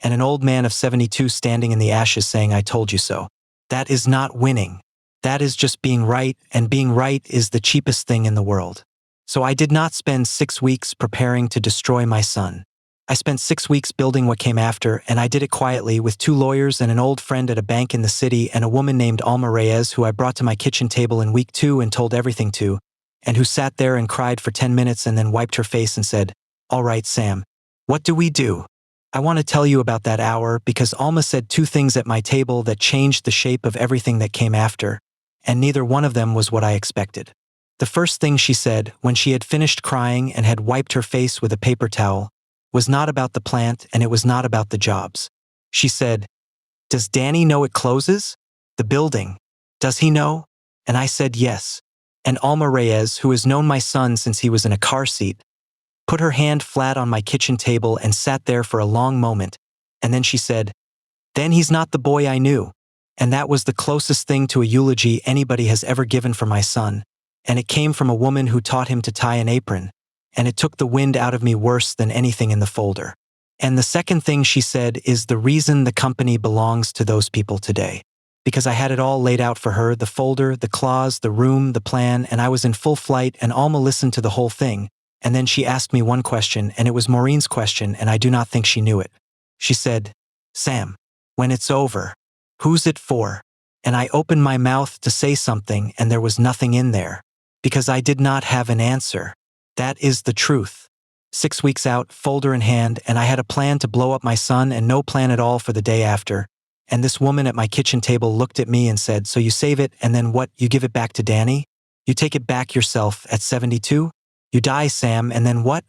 Speaker 1: and an old man of 72 standing in the ashes saying, "I told you so." That is not winning. That is just being right, and being right is the cheapest thing in the world. So I did not spend 6 weeks preparing to destroy my son. I spent 6 weeks building what came after, and I did it quietly with 2 lawyers and an old friend at a bank in the city and a woman named Alma, who I brought to my kitchen table in week 2 and told everything to, and who sat there and cried for 10 minutes and then wiped her face and said, "All right, Sam, what do we do?" I want to tell you about that hour because Alma said 2 things at my table that changed the shape of everything that came after, and neither one of them was what I expected. The first thing she said, when she had finished crying and had wiped her face with a paper towel, was not about the plant and it was not about the jobs. She said, "Does Danny know it closes? The building. Does he know?" And I said yes. And Alma, who has known my son since he was in a car seat, put her hand flat on my kitchen table and sat there for a long moment, and then she said, "Then he's not the boy I knew." And that was the closest thing to a eulogy anybody has ever given for my son, and it came from a woman who taught him to tie an apron, and it took the wind out of me worse than anything in the folder. And the second thing she said is the reason the company belongs to those people today. Because I had it all laid out for her, the folder, the clause, the room, the plan, and I was in full flight, and Alma listened to the whole thing, and then she asked me one question, and it was Maureen's question, and I do not think she knew it. She said, "Sam, when it's over, who's it for?" And I opened my mouth to say something, and there was nothing in there, because I did not have an answer. That is the truth. 6 weeks out, folder in hand, and I had a plan to blow up my son and no plan at all for the day after. And this woman at my kitchen table looked at me and said, "So you save it, and then what? You give it back to Danny? You take it back yourself at 72? You die, Sam, and then what?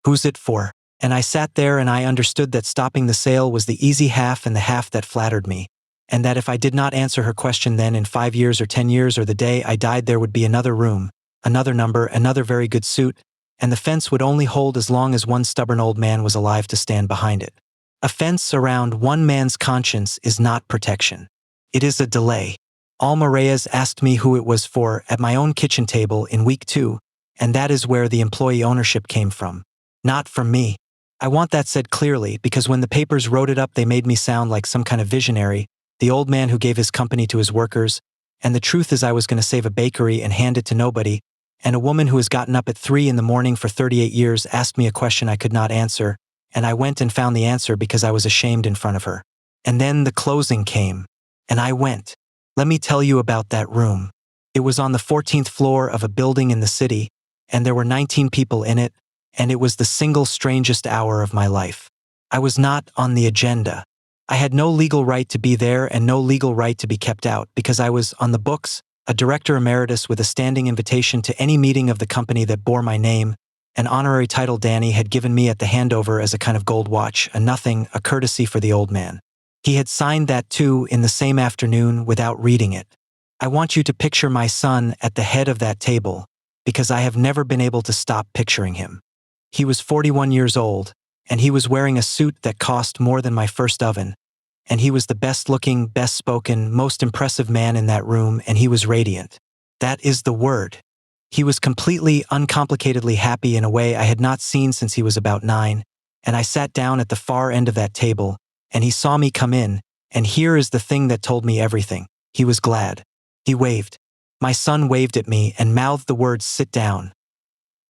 Speaker 1: Who's it for?" And I sat there and I understood that stopping the sale was the easy half and the half that flattered me. And that if I did not answer her question then in 5 years or 10 years or the day I died, there would be another room, another number, another very good suit, and the fence would only hold as long as one stubborn old man was alive to stand behind it. A fence around one man's conscience is not protection. It is a delay. Alma asked me who it was for at my own kitchen table in week 2, and that is where the employee ownership came from. Not from me. I want that said clearly because when the papers wrote it up, they made me sound like some kind of visionary, the old man who gave his company to his workers, and the truth is I was going to save a bakery and hand it to nobody, and a woman who has gotten up at 3 in the morning for 38 years asked me a question I could not answer, and I went and found the answer because I was ashamed in front of her. And then the closing came, and I went. Let me tell you about that room. It was on the 14th floor of a building in the city, and there were 19 people in it, and it was the single strangest hour of my life. I was not on the agenda. I had no legal right to be there and no legal right to be kept out because I was on the books, a director emeritus with a standing invitation to any meeting of the company that bore my name, an honorary title Danny had given me at the handover as a kind of gold watch, a nothing, a courtesy for the old man. He had signed that too in the same afternoon without reading it. I want you to picture my son at the head of that table because I have never been able to stop picturing him. He was 41 years old, and he was wearing a suit that cost more than my first oven, and he was the best-looking, best-spoken, most impressive man in that room, and he was radiant. That is the word. He was completely, uncomplicatedly happy in a way I had not seen since he was about 9, and I sat down at the far end of that table, and he saw me come in, and here is the thing that told me everything. He was glad. He waved. My son waved at me and mouthed the words, "Sit down,"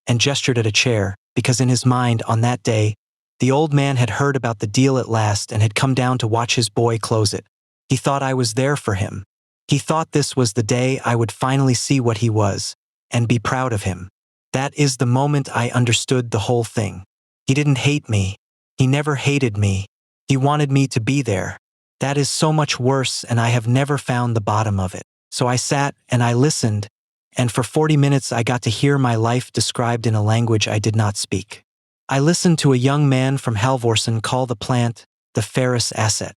Speaker 1: and gestured at a chair, because in his mind on that day, The old man had heard about the deal at last and had come down to watch his boy close it. He thought I was there for him. He thought this was the day I would finally see what he was, and be proud of him. That is the moment I understood the whole thing. He didn't hate me. He never hated me. He wanted me to be there. That is so much worse, and I have never found the bottom of it. So I sat and I listened, and for 40 minutes I got to hear my life described in a language I did not speak. I listened to a young man from Halvorsen call the plant the Ferris asset.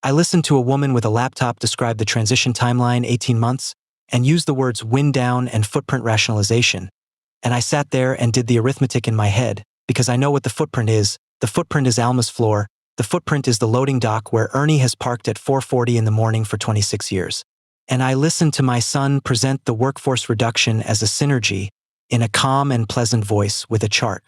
Speaker 1: I listened to a woman with a laptop describe the transition timeline 18 months and use the words wind down and footprint rationalization. And I sat there and did the arithmetic in my head because I know what the footprint is. The footprint is Alma's floor. The footprint is the loading dock where Ernie has parked at 4:40 in the morning for 26 years. And I listened to my son present the workforce reduction as a synergy in a calm and pleasant voice with a chart.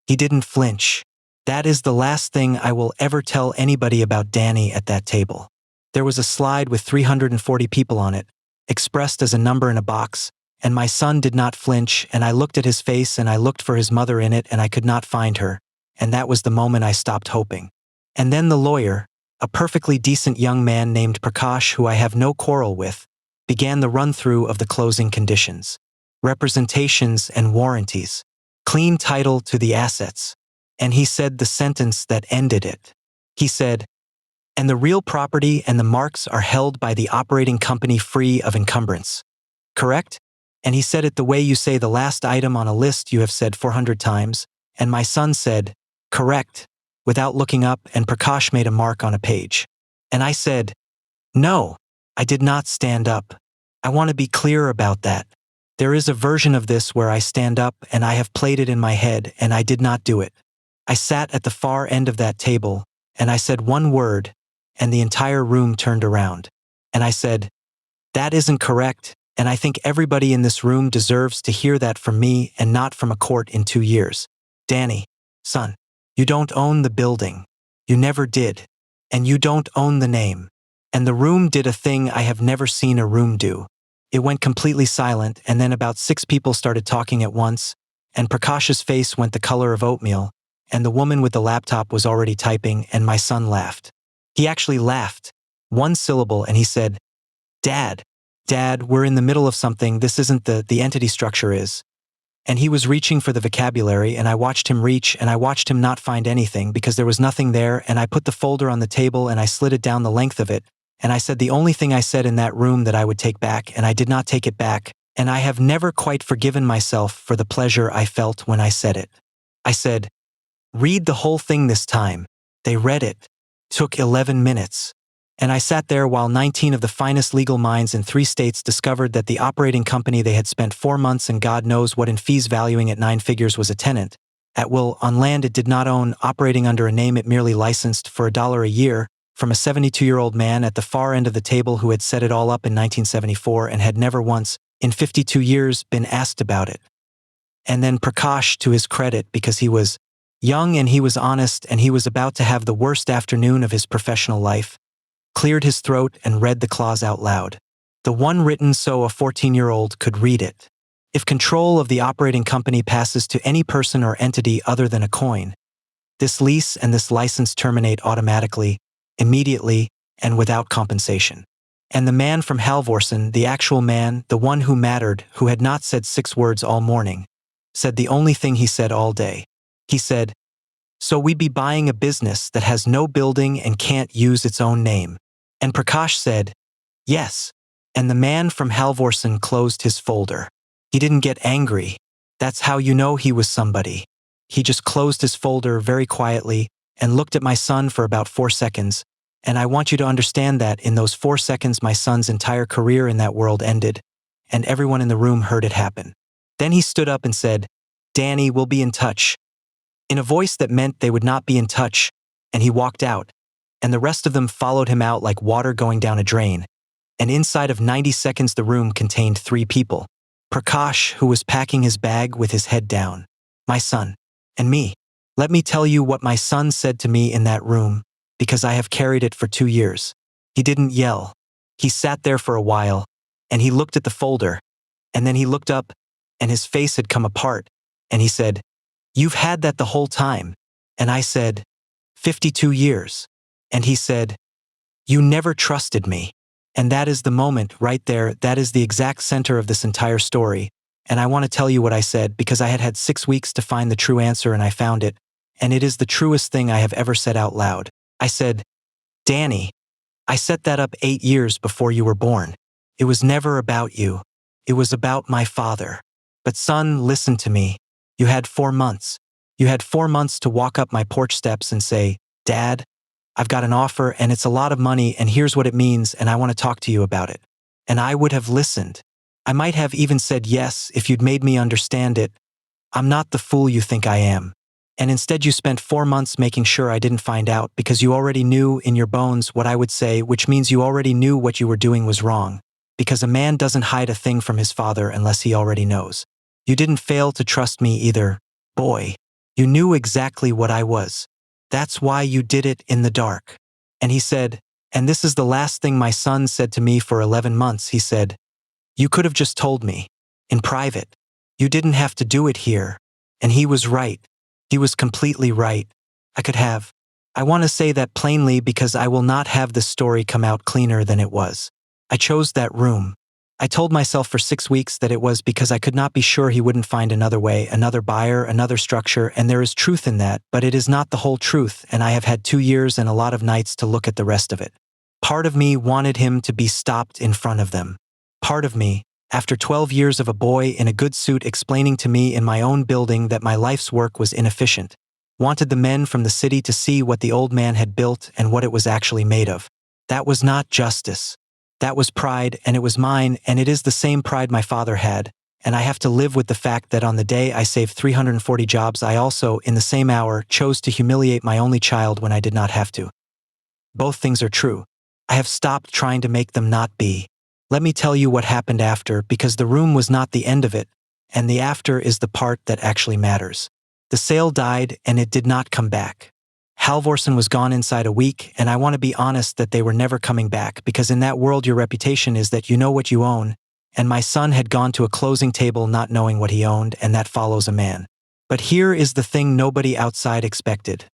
Speaker 1: He didn't flinch. That is the last thing I will ever tell anybody about Danny at that table. There was a slide with 340 people on it, expressed as a number in a box, and my son did not flinch, and I looked at his face and I looked for his mother in it and I could not find her, and that was the moment I stopped hoping. And then the lawyer, a perfectly decent young man named Prakash who I have no quarrel with, began the run-through of the closing conditions, representations and warranties, clean title to the assets. And he said the sentence that ended it. He said, "And the real property and the marks are held by the operating company free of encumbrance. Correct?" And he said it the way you say the last item on a list you have said 400 times, and my son said, "Correct," without looking up, and Prakash made a mark on a page. And I said, "No, I did not stand up. I want to be clear about that. There is a version of this where I stand up and I have played it in my head and I did not do it. I sat at the far end of that table, and I said one word, and the entire room turned around. And I said, "That isn't correct, and I think everybody in this room deserves to hear that from me and not from a court in 2 years. Danny, son, you don't own the building. You never did. And you don't own the name." And the room did a thing I have never seen a room do. It went completely silent, and then about 6 people started talking at once, and Prakash's face went the color of oatmeal, and the woman with the laptop was already typing, and my son laughed. He actually laughed, one syllable, and he said, Dad, we're in the middle of something, this isn't the entity structure is." And he was reaching for the vocabulary, and I watched him reach, and I watched him not find anything because there was nothing there, and I put the folder on the table and I slid it down the length of it, and I said the only thing I said in that room that I would take back, and I did not take it back, and I have never quite forgiven myself for the pleasure I felt when I said it. I said, "Read the whole thing this time." They read it. Took 11 minutes. And I sat there while 19 of the finest legal minds in 3 states discovered that the operating company they had spent 4 months and God knows what in fees valuing at 9 figures was a tenant, at will, on land it did not own, operating under a name it merely licensed for $1 a year, from a 72-year-old man at the far end of the table who had set it all up in 1974 and had never once, in 52 years, been asked about it. And then Prakash, to his credit, because he was young and he was honest and he was about to have the worst afternoon of his professional life, cleared his throat and read the clause out loud. The one written so a 14-year-old could read it. If control of the operating company passes to any person or entity other than a Coyne, this lease and this license terminate automatically, immediately, and without compensation. And the man from Halvorsen, the actual man, the one who mattered, who had not said 6 words all morning, said the only thing he said all day. He said, "So we be buying a business that has no building and can't use its own name." And Prakash said, "Yes." And the man from Halvorsen closed his folder. He didn't get angry. That's how you know he was somebody. He just closed his folder very quietly and looked at my son for about 4 seconds, and I want you to understand that in those 4 seconds my son's entire career in that world ended, and everyone in the room heard it happen. Then he stood up and said, "Danny, we'll be in touch," in a voice that meant they would not be in touch, and he walked out, and the rest of them followed him out like water going down a drain, and inside of 90 seconds the room contained 3 people. Prakash, who was packing his bag with his head down, my son, and me. Let me tell you what my son said to me in that room, because I have carried it for 2 years. He didn't yell. He sat there for a while, and he looked at the folder, and then he looked up, and his face had come apart, and he said, "You've had that the whole time." And I said, 52 years. And he said, "You never trusted me." And that is the moment right there. That is the exact center of this entire story. And I want to tell you what I said because I had had 6 weeks to find the true answer and I found it. And it is the truest thing I have ever said out loud. I said, "Danny, I set that up 8 years before you were born. It was never about you. It was about my father. But son, listen to me. You had 4 months. You had 4 months to walk up my porch steps and say, 'Dad, I've got an offer and it's a lot of money and here's what it means and I want to talk to you about it.' And I would have listened. I might have even said yes if you'd made me understand it. I'm not the fool you think I am. And instead you spent 4 months making sure I didn't find out because you already knew in your bones what I would say, which means you already knew what you were doing was wrong. Because a man doesn't hide a thing from his father unless he already knows. You didn't fail to trust me either, boy. You knew exactly what I was. That's why you did it in the dark." And he said, and this is the last thing my son said to me for 11 months, he said, "You could have just told me. In private. You didn't have to do it here." And he was right. He was completely right. I could have. I want to say that plainly because I will not have this story come out cleaner than it was. I chose that room. I told myself for 6 weeks that it was because I could not be sure he wouldn't find another way, another buyer, another structure, and there is truth in that, but it is not the whole truth, and I have had 2 years and a lot of nights to look at the rest of it. Part of me wanted him to be stopped in front of them. Part of me, after 12 years of a boy in a good suit explaining to me in my own building that my life's work was inefficient, wanted the men from the city to see what the old man had built and what it was actually made of. That was not justice. That was pride, and it was mine, and it is the same pride my father had, and I have to live with the fact that on the day I saved 340 jobs, I also, in the same hour, chose to humiliate my only child when I did not have to. Both things are true. I have stopped trying to make them not be. Let me tell you what happened after, because the room was not the end of it, and the after is the part that actually matters. The sale died, and it did not come back. Halvorsen was gone inside a week, and I want to be honest that they were never coming back because in that world your reputation is that you know what you own, and my son had gone to a closing table not knowing what he owned, and that follows a man. But here is the thing nobody outside expected.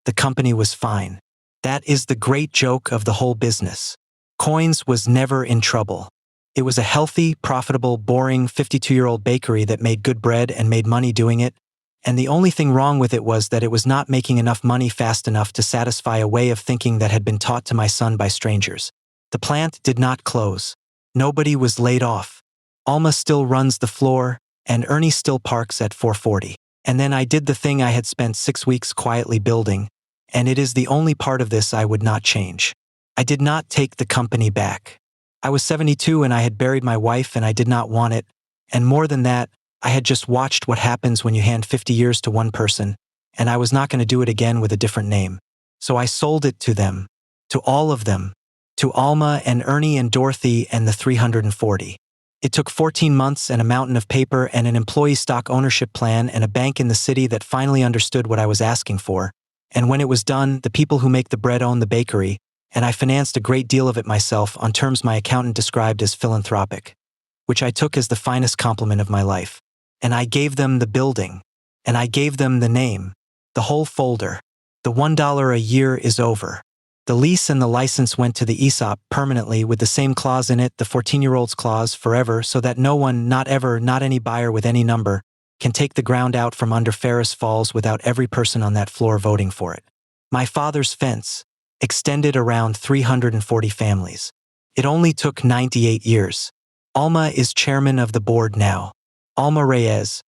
Speaker 1: The company was fine. That is the great joke of the whole business. Coyne's was never in trouble. It was a healthy, profitable, boring 52-year-old bakery that made good bread and made money doing it. And the only thing wrong with it was that it was not making enough money fast enough to satisfy a way of thinking that had been taught to my son by strangers. The plant did not close. Nobody was laid off. Alma still runs the floor, and Ernie still parks at 440. And then I did the thing I had spent 6 weeks quietly building, and it is the only part of this I would not change. I did not take the company back. I was 72 and I had buried my wife and I did not want it, and more than that, I had just watched what happens when you hand 50 years to one person, and I was not going to do it again with a different name. So I sold it to them. To all of them. To Alma and Ernie and Dorothy and the 340. It took 14 months and a mountain of paper and an employee stock ownership plan and a bank in the city that finally understood what I was asking for. And when it was done, the people who make the bread own the bakery, and I financed a great deal of it myself on terms my accountant described as philanthropic, which I took as the finest compliment of my life. And I gave them the building. And I gave them the name. The whole folder. The $1 a year is over. The lease and the license went to the ESOP permanently with the same clause in it, the 14-year-old's clause, forever, so that no one, not ever, not any buyer with any number, can take the ground out from under Ferris Falls without every person on that floor voting for it. My father's fence extended around 340 families. It only took 98 years. Alma is chairman of the board now. Alma Reyes,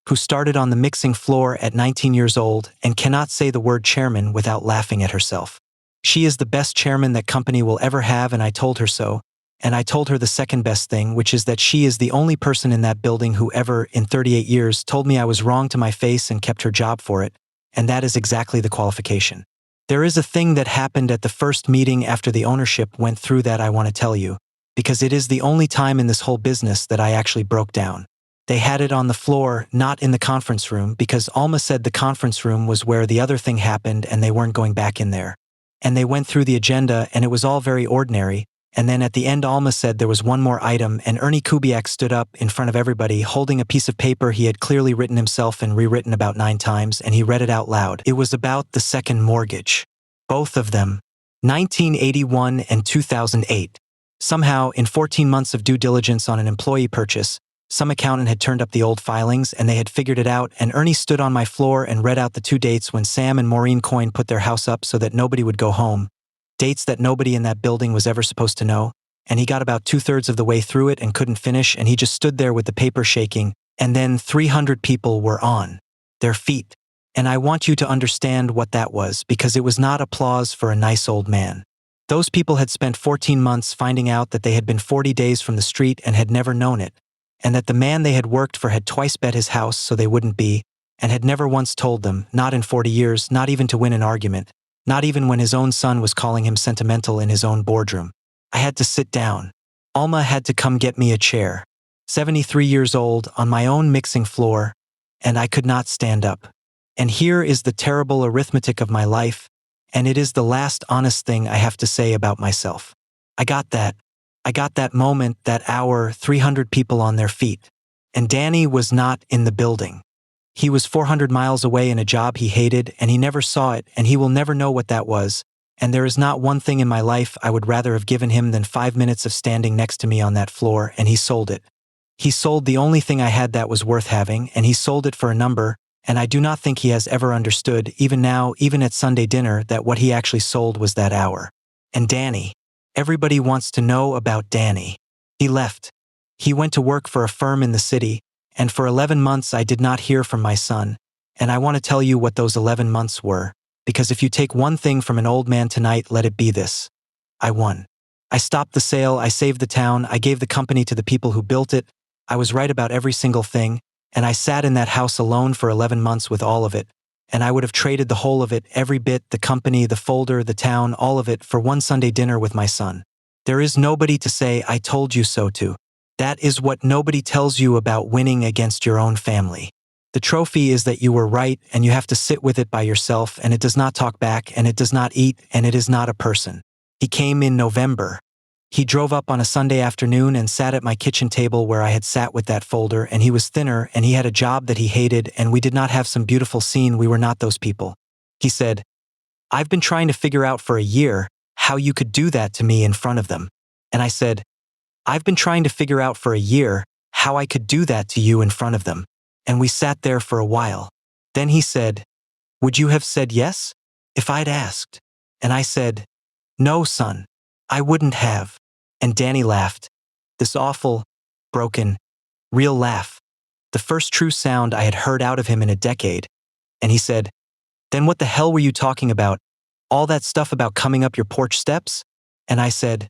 Speaker 1: who started on the mixing floor at 19 years old and cannot say the word chairman without laughing at herself. She is the best chairman that company will ever have, and I told her so, and I told her the second best thing, which is that she is the only person in that building who ever, in 38 years, told me I was wrong to my face and kept her job for it, and that is exactly the qualification. There is a thing that happened at the first meeting after the ownership went through that I want to tell you, because it is the only time in this whole business that I actually broke down. They had it on the floor, not in the conference room, because Alma said the conference room was where the other thing happened and they weren't going back in there. And they went through the agenda and it was all very ordinary, And then at the end Alma said there was one more item, and Ernie Kubiak stood up in front of everybody holding a piece of paper he had clearly written himself and rewritten about 9 times, and he read it out loud. It was about the second mortgage. Both of them. 1981 and 2008. Somehow, in 14 months of due diligence on an employee purchase, some accountant had turned up the old filings and they had figured it out, and Ernie stood on my floor and read out the 2 dates when Sam and Maureen Coyne put their house up so that nobody would go home. Dates that nobody in that building was ever supposed to know, and he got about 2/3 of the way through it and couldn't finish, and he just stood there with the paper shaking, and then 300 people were on their feet. And I want you to understand what that was, because it was not applause for a nice old man. Those people had spent 14 months finding out that they had been 40 days from the street and had never known it, and that the man they had worked for had twice bet his house so they wouldn't be, and had never once told them, not in 40 years, not even to win an argument, not even when his own son was calling him sentimental in his own boardroom. I had to sit down. Alma had to come get me a chair. 73 years old, on my own mixing floor, and I could not stand up. And here is the terrible arithmetic of my life, and it is the last honest thing I have to say about myself. I got that moment, that hour, 300 people on their feet. And Danny was not in the building. He was 400 miles away in a job he hated, and he never saw it, and he will never know what that was. And there is not one thing in my life I would rather have given him than 5 minutes of standing next to me on that floor, and he sold it. He sold the only thing I had that was worth having, and he sold it for a number, and I do not think he has ever understood, even now, even at Sunday dinner, that what he actually sold was that hour. And Danny. Everybody wants to know about Danny. He left. He went to work for a firm in the city, and for 11 months I did not hear from my son, and I want to tell you what those 11 months were, because if you take one thing from an old man tonight, let it be this. I won. I stopped the sale, I saved the town, I gave the company to the people who built it, I was right about every single thing, and I sat in that house alone for 11 months with all of it, and I would have traded the whole of it, every bit, the company, the folder, the town, all of it, for one Sunday dinner with my son. There is nobody to say, I told you so to. That is what nobody tells you about winning against your own family. The trophy is that you were right, and you have to sit with it by yourself, and it does not talk back, and it does not eat, and it is not a person. He came in November. He drove up on a Sunday afternoon and sat at my kitchen table where I had sat with that folder, and he was thinner, and he had a job that he hated, and we did not have some beautiful scene, we were not those people. He said, I've been trying to figure out for a year how you could do that to me in front of them. And I said, I've been trying to figure out for a year how I could do that to you in front of them. And we sat there for a while. Then he said, would you have said yes if I'd asked? And I said, no, son, I wouldn't have. And Danny laughed. This awful, broken, real laugh. The first true sound I had heard out of him in a decade. And he said, then what the hell were you talking about? All that stuff about coming up your porch steps? And I said,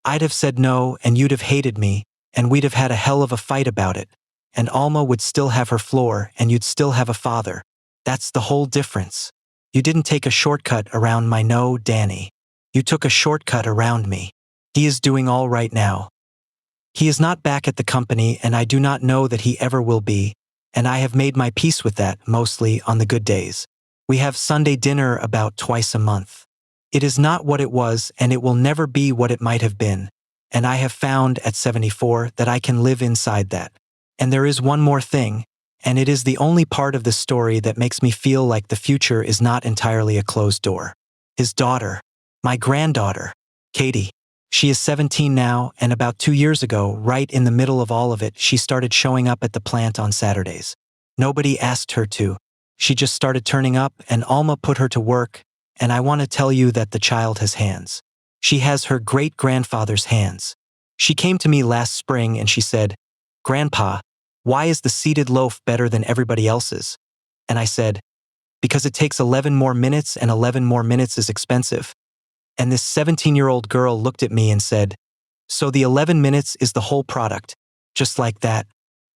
Speaker 1: I'd have said no, and you'd have hated me, and we'd have had a hell of a fight about it. And Alma would still have her floor, and you'd still have a father. That's the whole difference. You didn't take a shortcut around my no, Danny. You took a shortcut around me. He is doing all right now. He is not back at the company, and I do not know that he ever will be, and I have made my peace with that, mostly on the good days. We have Sunday dinner about twice a month. It is not what it was, and it will never be what it might have been, and I have found at 74 that I can live inside that. And there is one more thing, and it is the only part of the story that makes me feel like the future is not entirely a closed door. His daughter, my granddaughter, Katie. She is 17 now, and about 2 years ago, right in the middle of all of it, she started showing up at the plant on Saturdays. Nobody asked her to. She just started turning up, and Alma put her to work, and I want to tell you that the child has hands. She has her great-grandfather's hands. She came to me last spring and she said, Grandpa, why is the seeded loaf better than everybody else's? And I said, because it takes 11 more minutes, and 11 more minutes is expensive. And this 17-year-old girl looked at me and said, so the 11 minutes is the whole product, just like that.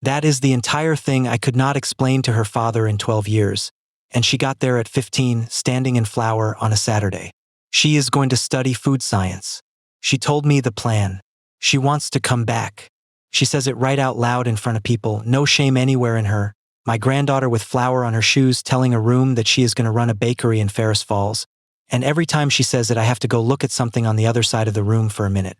Speaker 1: That is the entire thing I could not explain to her father in 12 years. And she got there at 15, standing in flower on a Saturday. She is going to study food science. She told me the plan. She wants to come back. She says it right out loud in front of people, no shame anywhere in her. My granddaughter with flour on her shoes telling a room that she is going to run a bakery in Ferris Falls. And every time she says it, I have to go look at something on the other side of the room for a minute.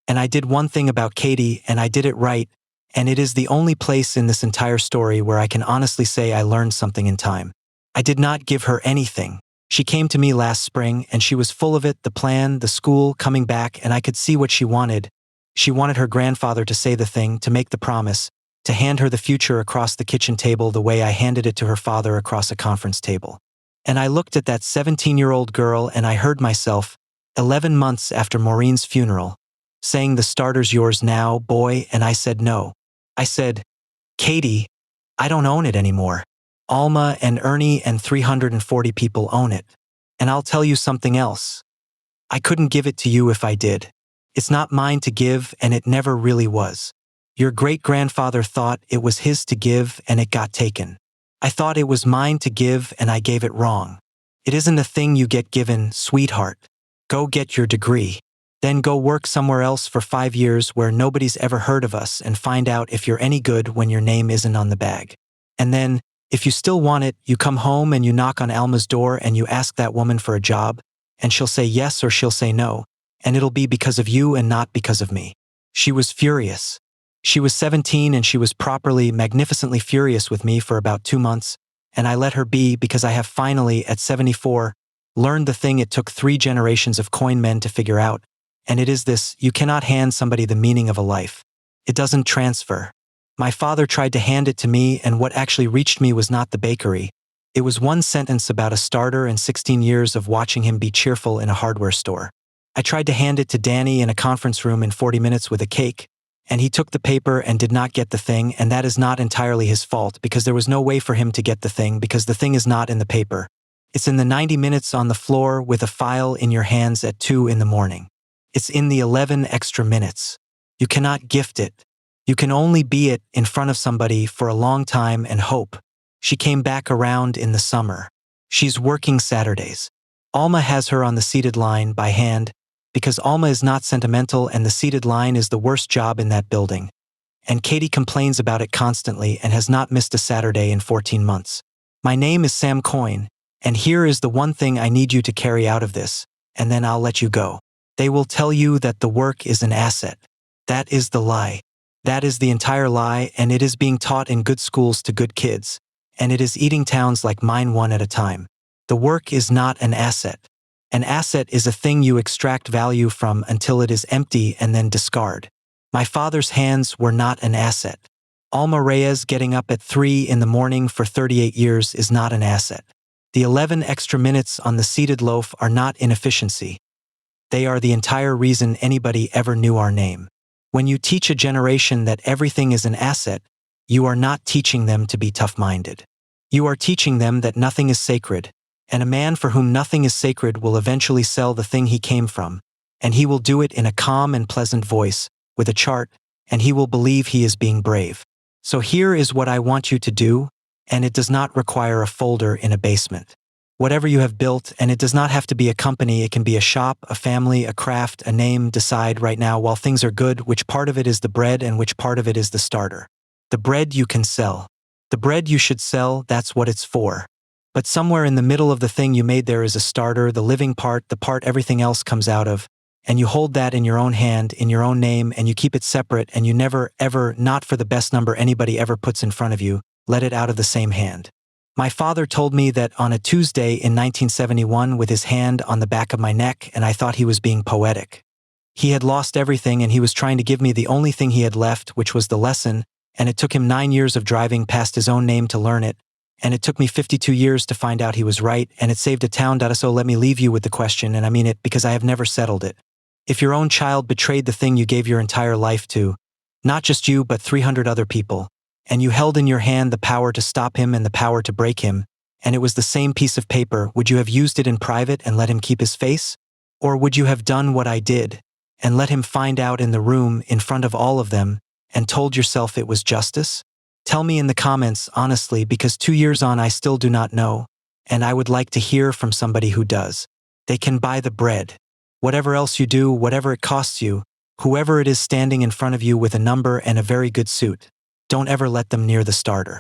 Speaker 1: And I did one thing about Katie, and I did it right, and it is the only place in this entire story where I can honestly say I learned something in time. I did not give her anything. She came to me last spring, and she was full of it, the plan, the school, coming back, and I could see what she wanted. She wanted her grandfather to say the thing, to make the promise, to hand her the future across the kitchen table the way I handed it to her father across a conference table. And I looked at that 17-year-old girl and I heard myself, 11 months after Maureen's funeral, saying the starter's yours now, boy, and I said no. I said, Katie, I don't own it anymore. Alma and Ernie and 340 people own it. And I'll tell you something else. I couldn't give it to you if I did. It's not mine to give, and it never really was. Your great-grandfather thought it was his to give, and it got taken. I thought it was mine to give, and I gave it wrong. It isn't a thing you get given, sweetheart. Go get your degree. Then go work somewhere else for 5 years where nobody's ever heard of us and find out if you're any good when your name isn't on the bag. And then, if you still want it, you come home and you knock on Alma's door and you ask that woman for a job, and she'll say yes or she'll say no, and it'll be because of you and not because of me. She was furious. She was 17 and she was properly, magnificently furious with me for about 2 months, and I let her be because I have finally, at 74, learned the thing it took 3 generations of Coyne men to figure out, and it is this: you cannot hand somebody the meaning of a life. It doesn't transfer. My father tried to hand it to me, and what actually reached me was not the bakery. It was one sentence about a starter and 16 years of watching him be cheerful in a hardware store. I tried to hand it to Danny in a conference room in 40 minutes with a cake, and he took the paper and did not get the thing, and that is not entirely his fault because there was no way for him to get the thing because the thing is not in the paper. It's in the 90 minutes on the floor with a file in your hands at 2 in the morning. It's in the 11 extra minutes. You cannot gift it. You can only be it in front of somebody for a long time and hope. She came back around in the summer. She's working Saturdays. Alma has her on the seated line by hand because Alma is not sentimental and the seated line is the worst job in that building. And Katie complains about it constantly and has not missed a Saturday in 14 months. My name is Sam Coyne, and here is the one thing I need you to carry out of this, and then I'll let you go. They will tell you that the work is an asset. That is the lie. That is the entire lie, and it is being taught in good schools to good kids, and it is eating towns like mine one at a time. The work is not an asset. An asset is a thing you extract value from until it is empty and then discard. My father's hands were not an asset. Alma Reyes getting up at 3 in the morning for 38 years is not an asset. The 11 extra minutes on the seated loaf are not inefficiency. They are the entire reason anybody ever knew our name. When you teach a generation that everything is an asset, you are not teaching them to be tough-minded. You are teaching them that nothing is sacred, and a man for whom nothing is sacred will eventually sell the thing he came from, and he will do it in a calm and pleasant voice, with a chart, and he will believe he is being brave. So here is what I want you to do, and it does not require a folder in a basement. Whatever you have built, and it does not have to be a company, it can be a shop, a family, a craft, a name. Decide right now while things are good which part of it is the bread and which part of it is the starter. The bread you can sell. The bread you should sell, that's what it's for. But somewhere in the middle of the thing you made there is a starter, the living part, the part everything else comes out of, and you hold that in your own hand, in your own name, and you keep it separate, and you never, ever, not for the best number anybody ever puts in front of you, let it out of the same hand. My father told me that on a Tuesday in 1971 with his hand on the back of my neck, and I thought he was being poetic. He had lost everything and he was trying to give me the only thing he had left, which was the lesson, and it took him 9 years of driving past his own name to learn it, and it took me 52 years to find out he was right, and it saved a town. So let me leave you with the question, and I mean it because I have never settled it. If your own child betrayed the thing you gave your entire life to, not just you but 300 other people, and you held in your hand the power to stop him and the power to break him, and it was the same piece of paper, would you have used it in private and let him keep his face? Or would you have done what I did, and let him find out in the room in front of all of them, and told yourself it was justice? Tell me in the comments honestly, because 2 years on I still do not know, and I would like to hear from somebody who does. They can buy the bread. Whatever else you do, whatever it costs you, whoever it is standing in front of you with a number and a very good suit, don't ever let them near the starter.